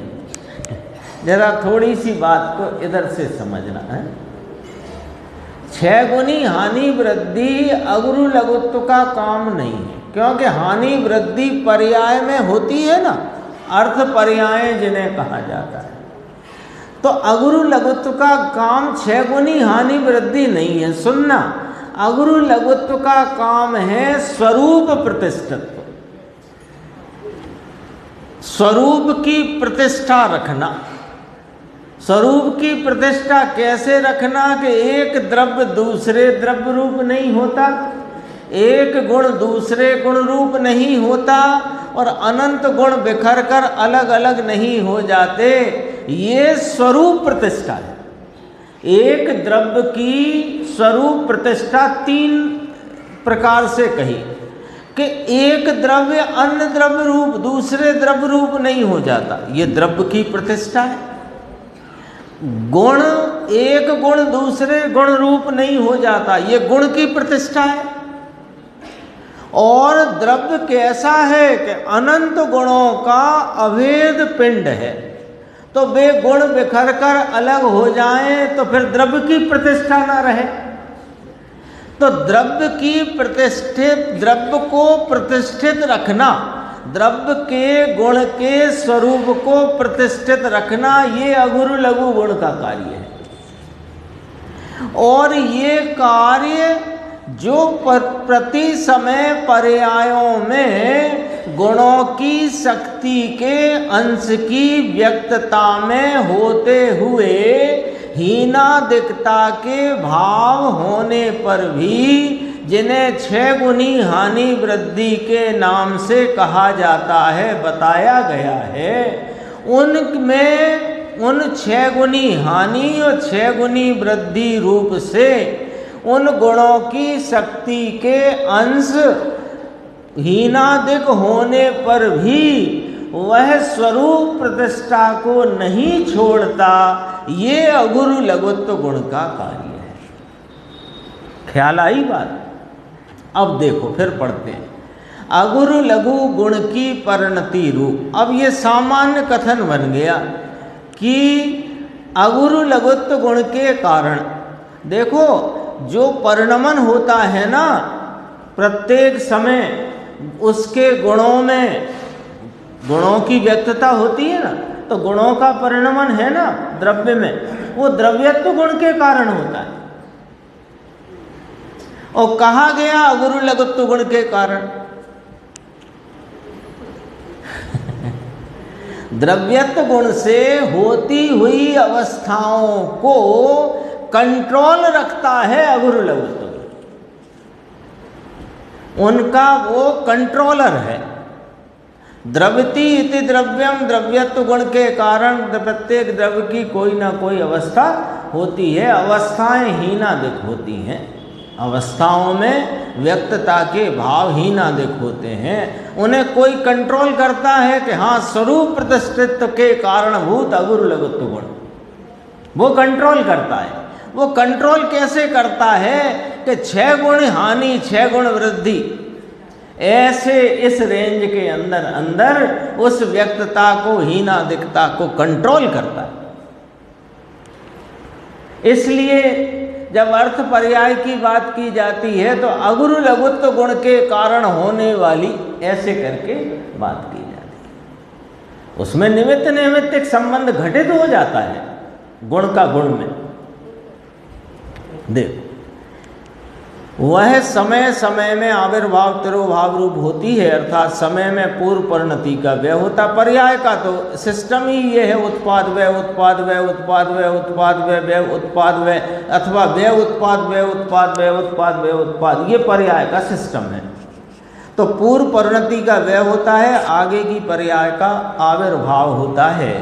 जरा थोड़ी सी बात को इधर से समझना है। 6 गुनी हानि वृद्धि अगुरु लघुत्व का काम नहीं है, क्योंकि हानि वृद्धि पर्याय में होती है ना, अर्थ पर्याय जिन्हें कहा जाता है। तो अगुरु लघुत्व का काम 6 गुनी हानि वृद्धि नहीं है। सुनना, अगुरु लघुत्व का काम है स्वरूप प्रतिष्ठित्व, स्वरूप की प्रतिष्ठा रखना। स्वरूप की प्रतिष्ठा कैसे रखना कि एक द्रव्य दूसरे द्रव्य रूप नहीं होता, एक गुण दूसरे गुण रूप नहीं होता, और अनंत गुण बिखर कर अलग अलग नहीं हो जाते। ये स्वरूप प्रतिष्ठा है। एक द्रव्य की स्वरूप प्रतिष्ठा 3 प्रकार से कही कि एक द्रव्य अन्य द्रव्य रूप दूसरे द्रव्य रूप नहीं हो जाता, ये द्रव्य की प्रतिष्ठा है। गुण एक गुण दूसरे गुण रूप नहीं हो जाता, ये गुण की प्रतिष्ठा है। और द्रव्य कैसा है कि अनंत गुणों का अभेद पिंड है, तो वे गुण बिखर कर अलग हो जाएं तो फिर द्रव्य की प्रतिष्ठा ना रहे। तो द्रव्य की प्रतिष्ठित, द्रव्य को प्रतिष्ठित रखना, द्रव्य के गुण के स्वरूप को प्रतिष्ठित रखना, ये अगुरु लघु गुण का कार्य है। और ये कार्य जो प्रति समय पर्यायों में गुणों की शक्ति के अंश की व्यक्तता में होते हुए हीनादिकता के भाव होने पर भी, जिन्हें 6 गुनी हानि वृद्धि के नाम से कहा जाता है, बताया गया है, उनमें उन 6 गुनी हानि और 6 गुनी वृद्धि रूप से उन गुणों की शक्ति के अंश हीनादिक होने पर भी वह स्वरूप प्रतिष्ठा को नहीं छोड़ता। ये अगुरु लघुत्व गुण का कार्य है। ख्याल आई बात? अब देखो फिर पढ़ते हैं, अगुरु लघु गुण की परिणति रूप। अब ये सामान्य कथन बन गया कि अगुरु लघुत्व गुण के कारण, देखो जो परिणमन होता है ना प्रत्येक समय, उसके गुणों में गुणों की व्यक्तता होती है ना, तो गुणों का परिणमन है ना द्रव्य में, वो द्रव्यत्व गुण के कारण होता है। और कहा गया अगुरु लघुत्व गुण के कारण। द्रव्यत्व गुण से होती हुई अवस्थाओं को कंट्रोल रखता है अगुरु लघुत्व गुण, उनका वो कंट्रोलर है। द्रवती इति द्रव्यम, द्रव्यत्व गुण के कारण प्रत्येक द्रव्य की कोई ना कोई अवस्था होती है। अवस्थाएं हीनादिक होती हैं, अवस्थाओं में व्यक्तता के भाव हीनादिक होते हैं, उन्हें कोई कंट्रोल करता है कि हाँ स्वरूप प्रतिष्ठित्व के कारणभूत अगुरु लघुत्व गुण, वो कंट्रोल करता है। वो कंट्रोल कैसे करता है कि 6 गुण हानि 6 गुण वृद्धि, ऐसे इस रेंज के अंदर अंदर उस व्यक्तता को हीनादिकता को कंट्रोल करता है। इसलिए जब अर्थ पर्याय की बात की जाती है तो अगुरु लघुत्व गुण के कारण होने वाली ऐसे करके बात की जाती है। उसमें निमित्त नैमित्तिक संबंध घटित हो जाता है गुण का गुण में। देखो, वह समय समय में आविर्भाव तिरोभाव रूप होती है, अर्थात समय में पूर्व परिणति का व्यय होता। पर्याय का तो सिस्टम ही ये है, उत्पाद व्यय उत्पाद व्यय उत्पाद व्यय उत्पाद व्यय व्यय उत्पाद व्यय, अथवा व्यय उत्पाद व्यय उत्पाद व्यय उत्पाद व्यय उत्पाद, ये पर्याय का सिस्टम है। तो पूर्व परिणति का व्यय होता है, आगे की पर्याय का आविर्भाव होता है।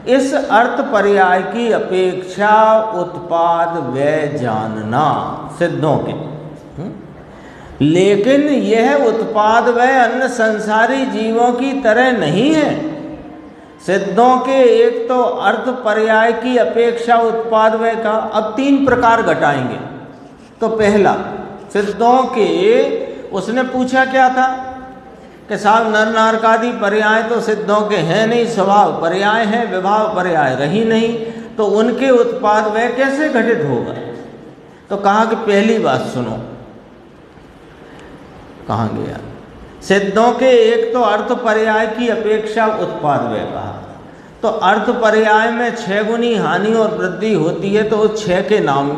इस अर्थ पर्याय की अपेक्षा उत्पाद व्यय जानना सिद्धों के, लेकिन यह उत्पाद व्यय अन्य संसारी जीवों की तरह नहीं है। सिद्धों के एक तो अर्थ पर्याय की अपेक्षा उत्पाद व्यय का अब 3 प्रकार घटाएंगे। तो पहला, सिद्धों के, उसने पूछा क्या था कि साहब नर नारकादि पर्याय तो सिद्धों के हैं नहीं, स्वभाव पर्याय है, विभाव पर्याय रही नहीं, तो उनके उत्पाद व्यय कैसे घटित होगा। तो कहा कि पहली बात सुनो, कहाँ गया, सिद्धों के एक तो अर्थ पर्याय की अपेक्षा उत्पाद व्यय कहा। तो अर्थ पर्याय में 6 गुनी हानि और वृद्धि होती है, तो 6 के नाम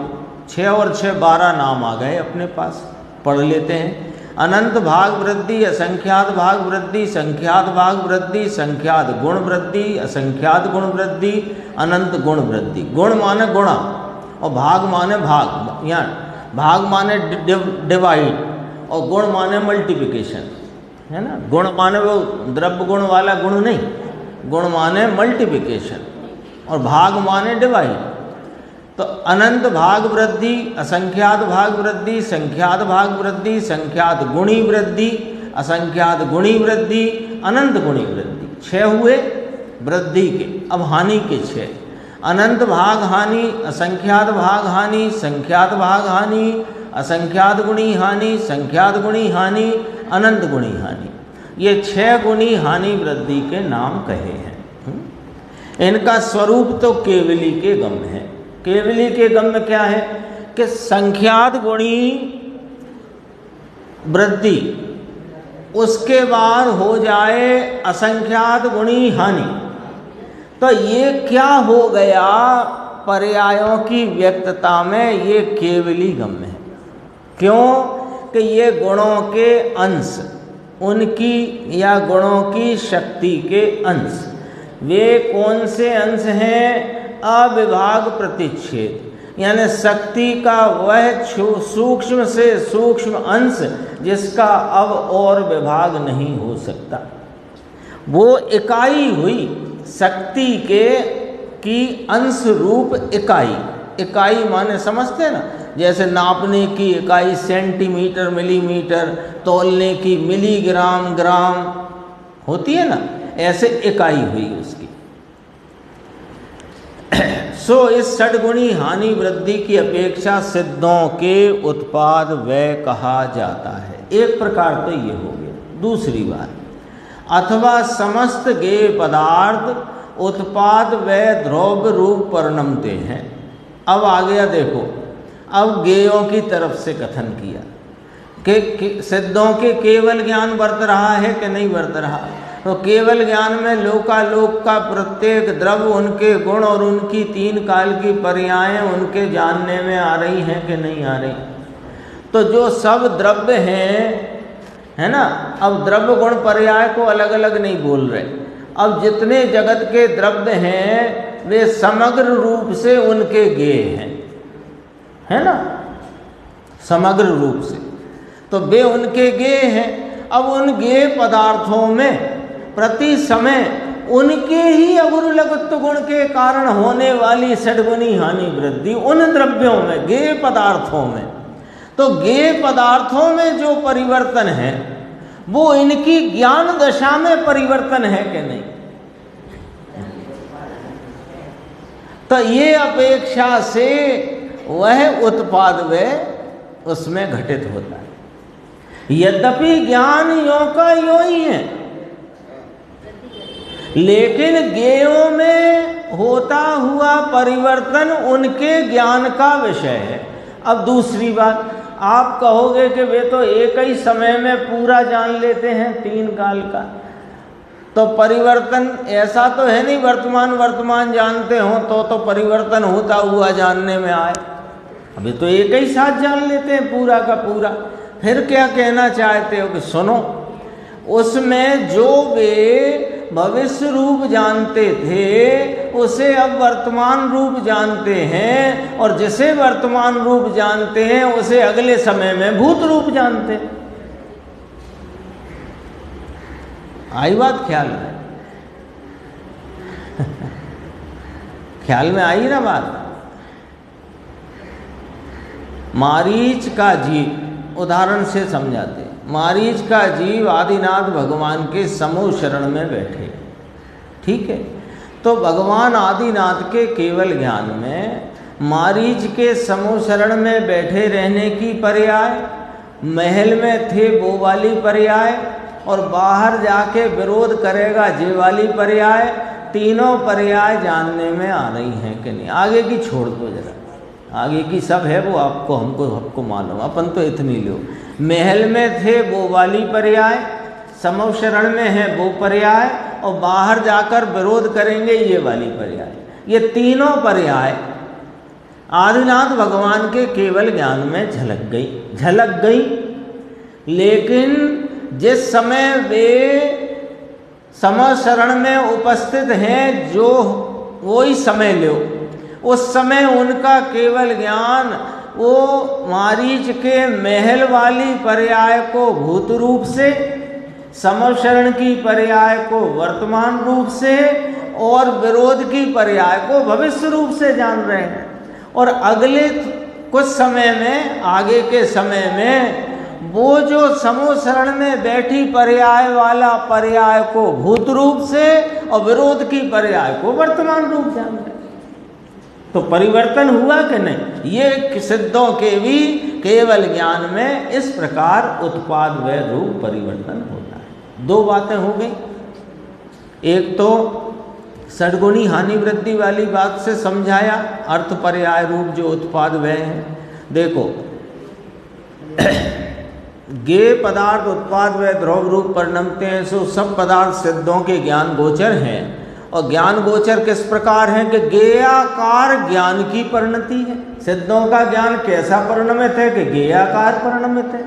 6 और 6 12 नाम आ गए अपने पास, पढ़ लेते हैं। अनंत भाग वृद्धि, असंख्यात भाग वृद्धि, संख्यात भाग वृद्धि, संख्यात गुण वृद्धि, असंख्यात गुण वृद्धि, अनंत गुण वृद्धि। गुण माने गुणा और भाग माने भाग, यहाँ भाग माने डिवाइड और गुण माने मल्टीप्लिकेशन, है ना। गुण माने वो द्रव्य गुण वाला गुण नहीं, गुण माने मल्टीप्लिकेशन और भाग माने डिवाइड। तो अनंत भाग वृद्धि, असंख्यात भाग वृद्धि, संख्यात भाग वृद्धि, संख्यात गुणी वृद्धि, असंख्यात गुणी वृद्धि, अनंत गुणी वृद्धि। 6 हुए वृद्धि के, अब हानि के 6। अनंत भाग हानि, असंख्यात भाग हानि, संख्यात भाग हानि, असंख्यात गुणी हानि, संख्यात गुणी हानि, अनंत गुणी हानि। ये 6 गुणी हानि वृद्धि के नाम कहे हैं। इनका स्वरूप तो केवली के गम है। केवली के गम में क्या है कि संख्यात गुणी वृद्धि, उसके बाद हो जाए असंख्यात गुणी हानि। तो ये क्या हो गया, पर्यायों की व्यक्तता में ये केवली गम है। क्यों कि ये गुणों के अंश, उनकी या गुणों की शक्ति के अंश। वे कौन से अंश हैं? अविभाग प्रतिच्छेद, यानी शक्ति का वह सूक्ष्म से सूक्ष्म अंश जिसका अब और विभाग नहीं हो सकता। वो इकाई हुई शक्ति के की अंश रूप इकाई। इकाई माने समझते हैं ना, जैसे नापने की इकाई सेंटीमीटर मिलीमीटर, तौलने की मिलीग्राम ग्राम होती है ना, ऐसे इकाई हुई उसकी। सो इस षड्गुणी हानि वृद्धि की अपेक्षा सिद्धों के उत्पाद व्यय कहा जाता है। एक प्रकार तो ये हो गया। दूसरी बात, अथवा समस्त गेय पदार्थ उत्पाद व्यय द्रव्य रूप परिणमते हैं। अब आ गया देखो, अब गेयों की तरफ से कथन किया कि सिद्धों के केवल ज्ञान वर्त रहा है कि नहीं वर्त रहा। तो केवल ज्ञान में लोकालोक का प्रत्येक द्रव्य, उनके गुण और उनकी 3 काल की पर्यायें उनके जानने में आ रही हैं कि नहीं आ रही। तो जो सब द्रव्य हैं, है ना, अब द्रव्य गुण पर्याय को अलग अलग नहीं बोल रहे, अब जितने जगत के द्रव्य हैं वे समग्र रूप से उनके गेय हैं, है ना, समग्र रूप से, तो वे उनके गेय हैं। अब उन गेय पदार्थों में प्रति समय उनके ही अगुरुलघुत्व गुण के कारण होने वाली षड्गुणी हानि वृद्धि उन द्रव्यों में, गेय पदार्थों में, तो गेय पदार्थों में जो परिवर्तन है वो इनकी ज्ञान दशा में परिवर्तन है कि नहीं? तो ये अपेक्षा से वह उत्पाद वे उसमें घटित होता है। यद्यपि ज्ञान यो का यो ही है, लेकिन गेयों में होता हुआ परिवर्तन उनके ज्ञान का विषय है। अब दूसरी बात, आप कहोगे कि वे तो एक ही समय में पूरा जान लेते हैं 3 काल का, तो परिवर्तन ऐसा तो है नहीं वर्तमान जानते हो तो परिवर्तन होता हुआ जानने में आए। अभी तो एक ही साथ जान लेते हैं पूरा का पूरा। फिर क्या कहना चाहते हो कि सुनो, उसमें जो वे भविष्य रूप जानते थे उसे अब वर्तमान रूप जानते हैं, और जिसे वर्तमान रूप जानते हैं उसे अगले समय में भूत रूप जानते हैं। आई बात ख्याल में? ख्याल में आई ना बात? मारीच का जीव उदाहरण से समझाते हैं। मारीच का जीव आदिनाथ भगवान के समूह शरण में बैठे, ठीक है, तो भगवान आदिनाथ के केवल ज्ञान में मारीच के समूह शरण में बैठे रहने की पर्याय, महल में थे वो वाली पर्याय, और बाहर जाके विरोध करेगा ये वाली पर्याय, तीनों पर्याय जानने में आ रही हैं कि नहीं? आगे की छोड़ दो जरा, आगे की सब है वो हमको मालूम, अपन तो इतनी लो। महल में थे वो वाली पर्याय, समूह शरण में है वो पर्याय, और बाहर जाकर विरोध करेंगे ये वाली पर्याय। ये तीनों पर्याय आदिनाथ भगवान के केवल ज्ञान में झलक गई। लेकिन जिस समय वे समूह शरण में उपस्थित हैं, जो वही समय लो, उस समय उनका केवल ज्ञान वो मारीच के महल वाली पर्याय को भूत रूप से, समूह शरण की पर्याय को वर्तमान रूप से, और विरोध की पर्याय को भविष्य रूप से जान रहे हैं। और अगले कुछ समय में, आगे के समय में, वो जो समूह शरण में बैठी पर्याय वाला पर्याय को भूत रूप से और विरोध की पर्याय को वर्तमान रूप जान रहे हैं। तो परिवर्तन हुआ कि नहीं? ये सिद्धों के भी केवल ज्ञान में इस प्रकार उत्पाद व रूप परिवर्तन होता है। 2 बातें हो गई। एक तो षड्गुणी हानि वृद्धि वाली बात से समझाया, अर्थ पर्याय रूप जो उत्पाद व हैं। देखो, गेय पदार्थ उत्पाद व द्रव्य रूप परिणमते हैं, सो सब पदार्थ सिद्धों के ज्ञान गोचर हैं। और ज्ञान गोचर किस प्रकार है कि गेयाकार ज्ञान की परिणति है। सिद्धों का ज्ञान कैसा परिणमित है कि गेयाकार परिणमित है।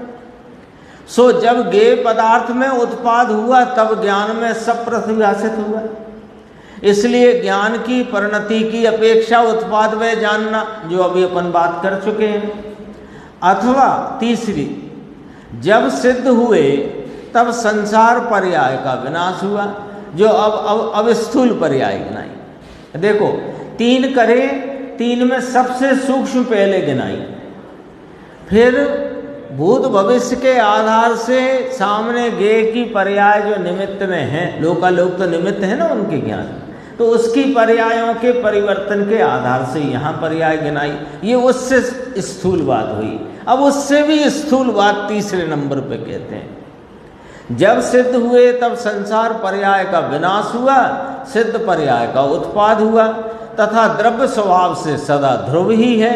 सो जब गेय पदार्थ में उत्पाद हुआ तब ज्ञान में सब प्रतिभाषित हुआ। इसलिए ज्ञान की परिणति की अपेक्षा उत्पाद व जानना, जो अभी अपन बात कर चुके हैं। अथवा तीसरी, जब सिद्ध हुए तब संसार पर्याय का विनाश हुआ, जो अब स्थूल पर्याय गिनाई। देखो, 3 करे, 3 में सबसे सूक्ष्म पहले गिनाई, फिर भूत भविष्य के आधार से सामने गेय की पर्याय जो निमित्त में है, लोकालोक तो निमित्त है ना उनके ज्ञान, तो उसकी पर्यायों के परिवर्तन के आधार से यहाँ पर्याय गिनाई। ये उससे स्थूल बात हुई। अब उससे भी स्थूल बात तीसरे नंबर पे कहते हैं, जब सिद्ध हुए तब संसार पर्याय का विनाश हुआ, सिद्ध पर्याय का उत्पाद हुआ, तथा द्रव्य स्वभाव से सदा ध्रुव ही है।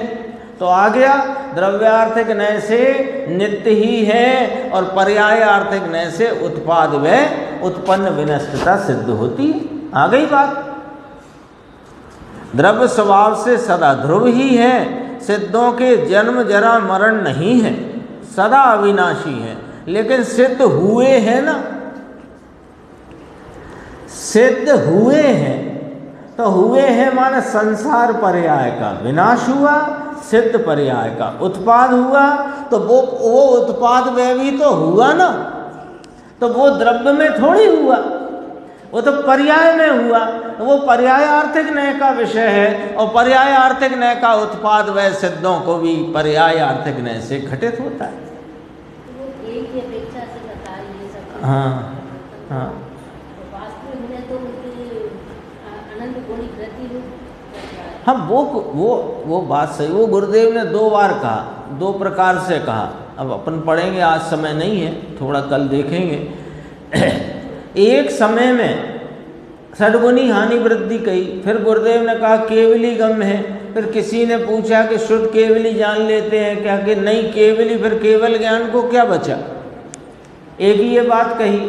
तो आ गया, द्रव्यार्थिक नय से नित्य ही है, और पर्यायार्थिक नय से उत्पाद व उत्पन्न विनष्टता सिद्ध होती। आ गई बात। द्रव्य स्वभाव से सदा ध्रुव ही है, सिद्धों के जन्म जरा मरण नहीं है, सदा अविनाशी है। लेकिन सिद्ध हुए हैं ना, सिद्ध हुए हैं, तो हुए हैं माने संसार पर्याय का विनाश हुआ, सिद्ध पर्याय का उत्पाद हुआ, तो वो उत्पाद में भी तो हुआ ना, तो वो द्रव्य में थोड़ी हुआ, वो तो पर्याय में हुआ। तो वो पर्याय आर्थिक न्याय का विषय है, और पर्याय आर्थिक न्याय का उत्पाद व सिद्धों को भी पर्याय आर्थिक न्याय से घटित होता है। वो एक ही अपेक्षा से बता ये सब। हाँ हाँ, वास्तविक में तो अनंत गुणी वृद्धि रूप। हाँ वो बात सही। वो गुरुदेव ने 2 बार कहा, 2 प्रकार से कहा। अब अपन पढ़ेंगे, आज समय नहीं है, थोड़ा कल देखेंगे। एक समय में षड्गुणी हानि वृद्धि कही, फिर गुरुदेव ने कहा केवली गम है। फिर किसी ने पूछा कि शुद्ध केवली जान लेते हैं क्या, कि नहीं केवली, फिर केवल ज्ञान को क्या बचा, एक ही ये बात कही।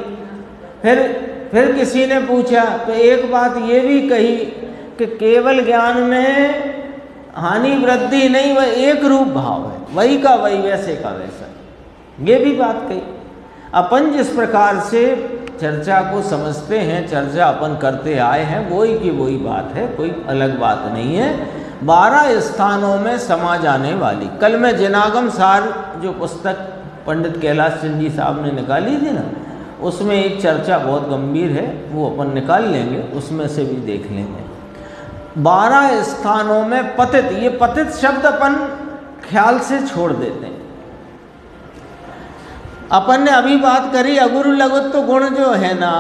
फिर किसी ने पूछा तो एक बात ये भी कही कि केवल ज्ञान में हानि वृद्धि नहीं, वह एक रूप भाव है, वही का वही वैसे का वैसा, ये भी बात कही। अपन जिस प्रकार से चर्चा को समझते हैं, चर्चा अपन करते आए हैं, वही की वही बात है, कोई अलग बात नहीं है। 12 स्थानों में समा जाने वाली, कल मैं जिनागम सार जो पुस्तक पंडित कैलाश चंद जी साहब ने निकाली थी ना, उसमें एक चर्चा बहुत गंभीर है, वो अपन निकाल लेंगे, उसमें से भी देख लेंगे। 12 स्थानों में पतित, ये पतित शब्द अपन ख्याल से छोड़ देते हैं। अपन ने अभी बात करी अगुरु लघुत्व गुण जो है ना,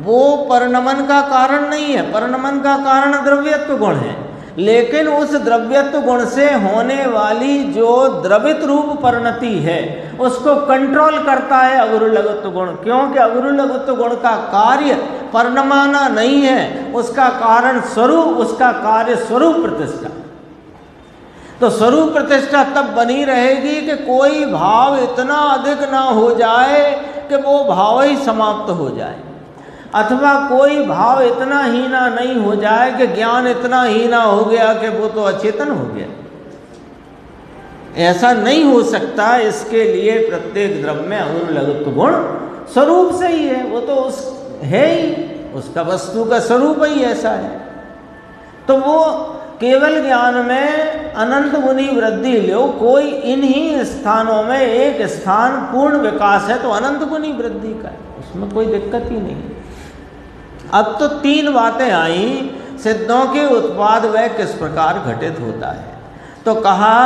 वो परिणमन का कारण नहीं है, परिणमन का कारण द्रव्यत्व गुण है। लेकिन उस द्रव्यत्व गुण से होने वाली जो द्रवित रूप परिणति है, उसको कंट्रोल करता है अगुरु लघुत्व गुण। क्योंकि अगुरु लघुत्व गुण का कार्य परिणमाना नहीं है, उसका कारण स्वरूप, उसका कार्य स्वरूप प्रतिष्ठा। तो स्वरूप प्रतिष्ठा तब बनी रहेगी कि कोई भाव इतना अधिक ना हो जाए कि वो भाव ही समाप्त हो जाए, अथवा कोई भाव इतना हीना नहीं हो जाए कि ज्ञान इतना हीना हो गया कि वो तो अचेतन हो गया। ऐसा नहीं हो सकता। इसके लिए प्रत्येक द्रव्य में अगुरु लघुत्व गुण स्वरूप से ही है, वो तो है ही, उसका वस्तु का स्वरूप ही ऐसा है। तो वो केवल ज्ञान में अनंत गुनी वृद्धि लो, कोई इन्हीं स्थानों में एक स्थान पूर्ण विकास है तो अनंत गुनी वृद्धि का है, उसमें कोई दिक्कत ही नहीं। अब तो 3 बातें आई, सिद्धों के उत्पाद वह किस प्रकार घटित होता है। तो कहा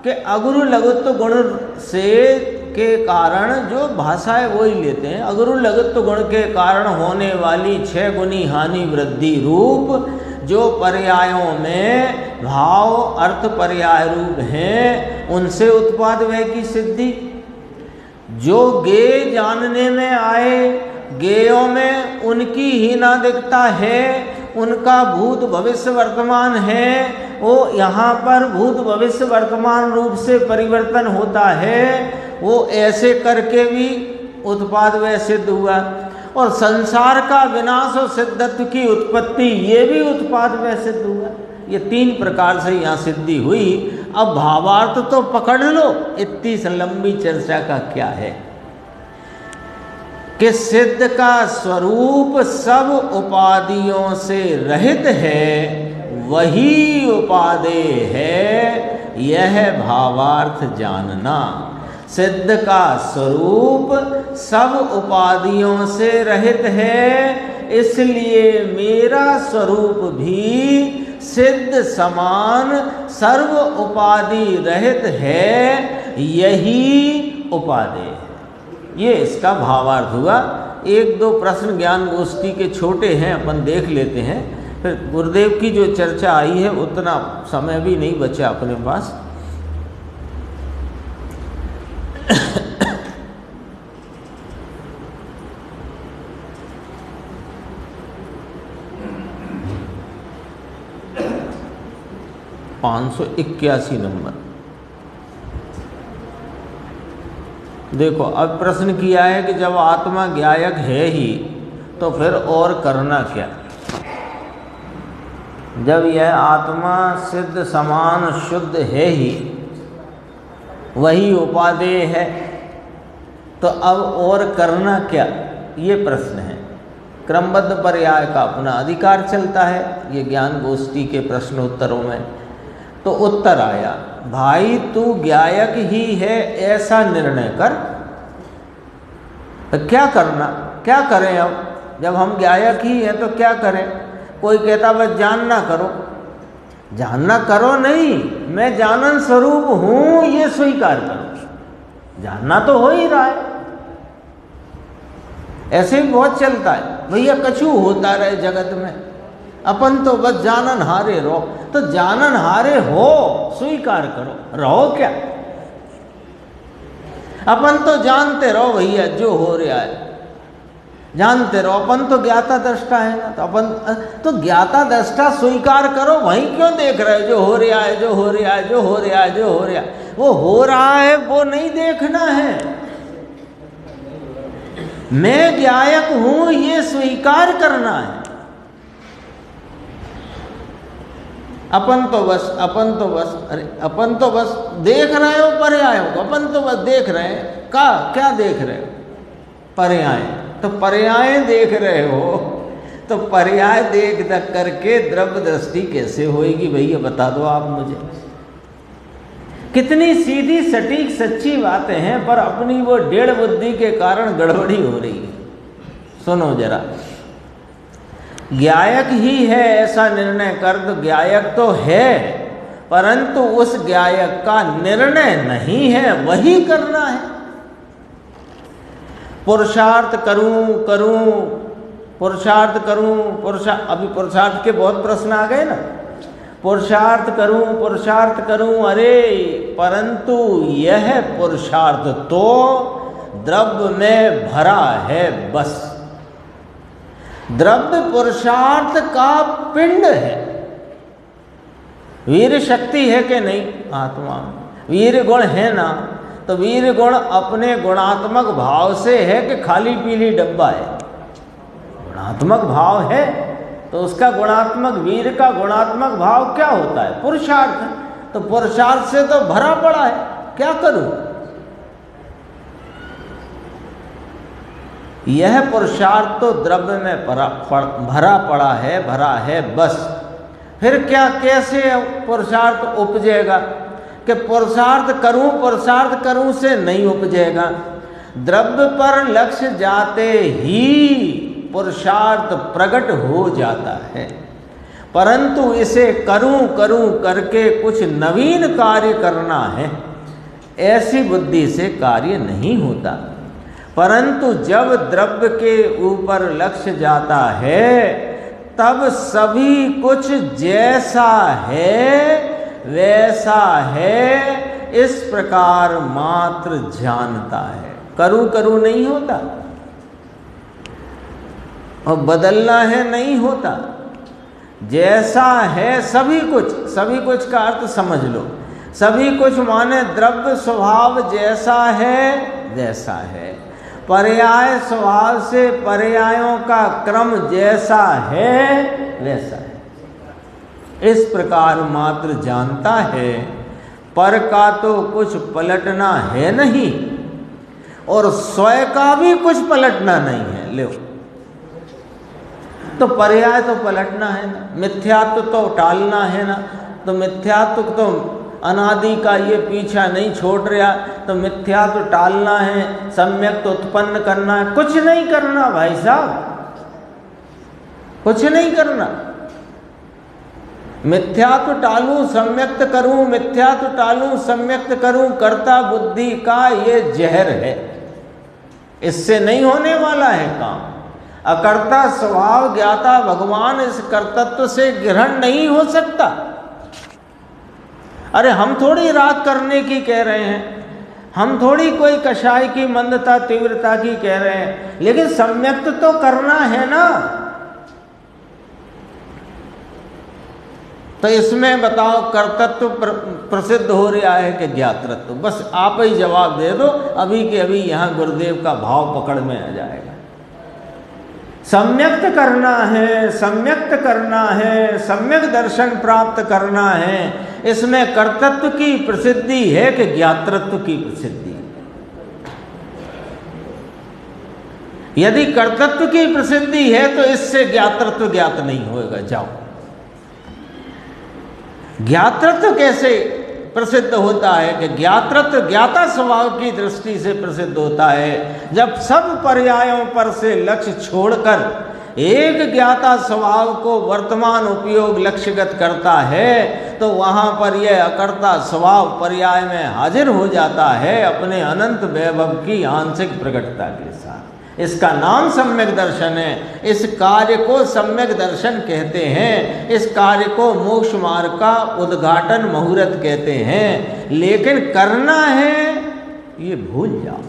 कि अगुरु लघुत्व गुण से के कारण, जो भाषा है वो ही लेते हैं, अगुरु लघुत्व गुण के कारण होने वाली 6 गुनी हानि वृद्धि रूप जो पर्यायों में भाव अर्थ पर्याय रूप हैं, उनसे उत्पाद वह की सिद्धि। जो गेय जानने में आए, गेयों में उनकी हीनादिकता है, उनका भूत भविष्य वर्तमान है, वो यहाँ पर भूत भविष्य वर्तमान रूप से परिवर्तन होता है, वो ऐसे करके भी उत्पाद वह सिद्ध हुआ। और संसार का विनाश और सिद्धत्व की उत्पत्ति, ये भी उत्पाद वह सिद्ध हुआ। ये 3 प्रकार से यहाँ सिद्धि हुई। अब भावार्थ तो पकड़ लो, इतनी लंबी चर्चा का क्या है कि सिद्ध का स्वरूप सब उपाधियों से रहित है, वही उपादेय है, यह भावार्थ जानना। सिद्ध का स्वरूप सब उपाधियों से रहित है, इसलिए मेरा स्वरूप भी सिद्ध समान सर्व उपाधि रहित है, यही उपादेय है। ये इसका भावार्थ हुआ। 1-2 प्रश्न ज्ञान गोष्ठी के छोटे हैं, अपन देख लेते हैं। फिर गुरुदेव की जो चर्चा आई है, उतना समय भी नहीं बचा अपने पास। (581 नंबर). देखो, अब प्रश्न किया है कि जब आत्मा ज्ञायक है ही तो फिर और करना क्या। जब यह आत्मा सिद्ध समान शुद्ध है ही, वही उपादेय है, तो अब और करना क्या, ये प्रश्न है। क्रमबद्ध पर्याय का अपना अधिकार चलता है। ये ज्ञान गोष्ठी के प्रश्नोत्तरों में तो उत्तर आया, भाई तू ज्ञायक ही है ऐसा निर्णय कर। तो क्या करना, क्या करें? अब जब हम ज्ञायक ही हैं तो क्या करें? कोई कहता बस जानना करो। जानना करो नहीं, मैं जानन स्वरूप हूं ये स्वीकार करो। जानना तो हो ही रहा है। ऐसे भी बहुत चलता है, भैया कछु होता रहे जगत में, अपन तो बस जानन हारे रहो। तो जानन हारे हो स्वीकार करो, रहो क्या? अपन तो जानते रहो भैया जो हो रहा है, जानते रहो। अपन तो ज्ञाता दृष्टा है ना, तो अपन तो ज्ञाता दृष्टा स्वीकार करो। वहीं क्यों देख रहे हो जो हो रहा है, जो हो रहा है, जो हो रहा है, जो हो रहा है? वो हो रहा है वो नहीं देखना है। मैं ज्ञायक हूं ये स्वीकार करना है। अपन तो बस अरे अपन तो बस देख रहे हो पर्याय हो। अपन तो बस देख रहे हैं क्या देख रहे हो? पर्याय। तो पर्याय देख रहे हो तो पर्याय देख करके द्रव्य दृष्टि कैसे होएगी भैया? बता दो आप मुझे। कितनी सीधी सटीक सच्ची बातें हैं, पर अपनी वो डेढ़ बुद्धि के कारण गड़बड़ी हो रही है। सुनो जरा, ज्ञायक ही है ऐसा निर्णय कर। तो ज्ञायक तो है, परंतु उस ज्ञायक का निर्णय नहीं है, वही करना है। पुरुषार्थ करूं अभी पुरुषार्थ के बहुत प्रश्न आ गए ना। पुरुषार्थ करूं, अरे परंतु यह पुरुषार्थ तो द्रव्य में भरा है बस। द्रव्य पुरुषार्थ का पिंड है। वीर शक्ति है कि नहीं आत्मा में? वीर गुण है ना, तो वीर गुण अपने गुणात्मक भाव से है कि खाली पीली डब्बा है? गुणात्मक भाव है, तो उसका गुणात्मक, वीर का गुणात्मक भाव क्या होता है? पुरुषार्थ। तो पुरुषार्थ से तो भरा पड़ा है, क्या करूं? यह पुरुषार्थ तो द्रव्य में भरा पड़ा है बस। फिर क्या, कैसे पुरुषार्थ उपजेगा? कि पुरुषार्थ करूं से नहीं उपजेगा। द्रव्य पर लक्ष्य जाते ही पुरुषार्थ प्रकट हो जाता है, परंतु इसे करूं करके कुछ नवीन कार्य करना है, ऐसी बुद्धि से कार्य नहीं होता। परंतु जब द्रव्य के ऊपर लक्ष्य जाता है तब सभी कुछ जैसा है वैसा है इस प्रकार मात्र जानता है। करूं नहीं होता, और बदलना है नहीं होता। जैसा है सभी कुछ का अर्थ समझ लो। सभी कुछ माने द्रव्य स्वभाव जैसा है वैसा है, पर्याय स्वभाव से पर्यायों का क्रम जैसा है वैसा है। इस प्रकार मात्र जानता है, पर का तो कुछ पलटना है नहीं और स्वयं का भी कुछ पलटना नहीं है। लो, तो पर्याय तो पलटना है ना, मिथ्यात्व तो टालना है ना। तो मिथ्यात्व तो अनादि का ये पीछा नहीं छोड़ रहा, तो मिथ्यात्व टालना है, सम्यक तो उत्पन्न करना है। कुछ नहीं करना भाई साहब, कुछ नहीं करना। मिथ्यात्व टालूं सम्यक्त करूं, मिथ्यात्व टालूं सम्यक्त करूं, कर्ता बुद्धि का ये जहर है, इससे नहीं होने वाला है काम। अकर्ता स्वभाव ज्ञाता भगवान इस कर्तत्व से ग्रहण नहीं हो सकता। अरे हम थोड़ी राग करने की कह रहे हैं, हम थोड़ी कोई कषाय की मंदता तीव्रता की कह रहे हैं, लेकिन सम्यक्त तो करना है ना। तो इसमें बताओ कर्तत्व प्रसिद्ध हो रहा है कि ज्ञातृत्व? बस आप ही जवाब दे दो, अभी के अभी यहाँ गुरुदेव का भाव पकड़ में आ जाएगा। सम्यक्त करना है, सम्यक्त करना है, सम्यक दर्शन प्राप्त करना है। इसमें कर्तृत्व की प्रसिद्धि है कि ज्ञातृत्व की प्रसिद्धि? यदि कर्तृत्व की प्रसिद्धि है तो इससे ज्ञातृत्व ज्ञात नहीं होगा। जाओ, ज्ञातृत्व कैसे प्रसिद्ध होता है कि ज्ञातृत्व ज्ञाता स्वभाव की दृष्टि से प्रसिद्ध होता है। जब सब पर्यायों पर से लक्ष्य छोड़कर एक ज्ञाता स्वभाव को वर्तमान उपयोग लक्ष्यगत करता है तो वहाँ पर यह अकर्ता स्वभाव पर्याय में हाजिर हो जाता है अपने अनंत वैभव की आंशिक प्रकटता के साथ। इसका नाम सम्यक दर्शन है। इस कार्य को सम्यक दर्शन कहते हैं। इस कार्य को मोक्ष मार्ग का उद्घाटन मुहूर्त कहते हैं। लेकिन करना है ये भूल जाओ।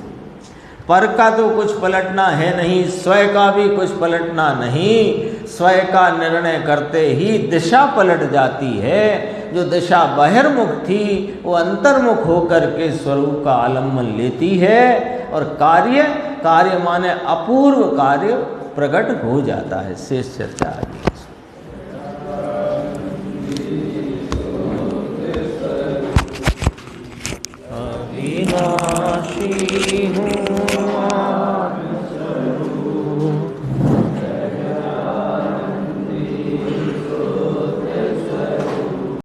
पर का तो कुछ पलटना है नहीं, स्वयं का भी कुछ पलटना नहीं। स्वयं का निर्णय करते ही दिशा पलट जाती है। जो दिशा बहिर्मुख थी वो अंतर्मुख होकर के स्वरूप का आलम्बन लेती है और कार्य माने अपूर्व कार्य प्रकट हो जाता है। शेष चर्चा।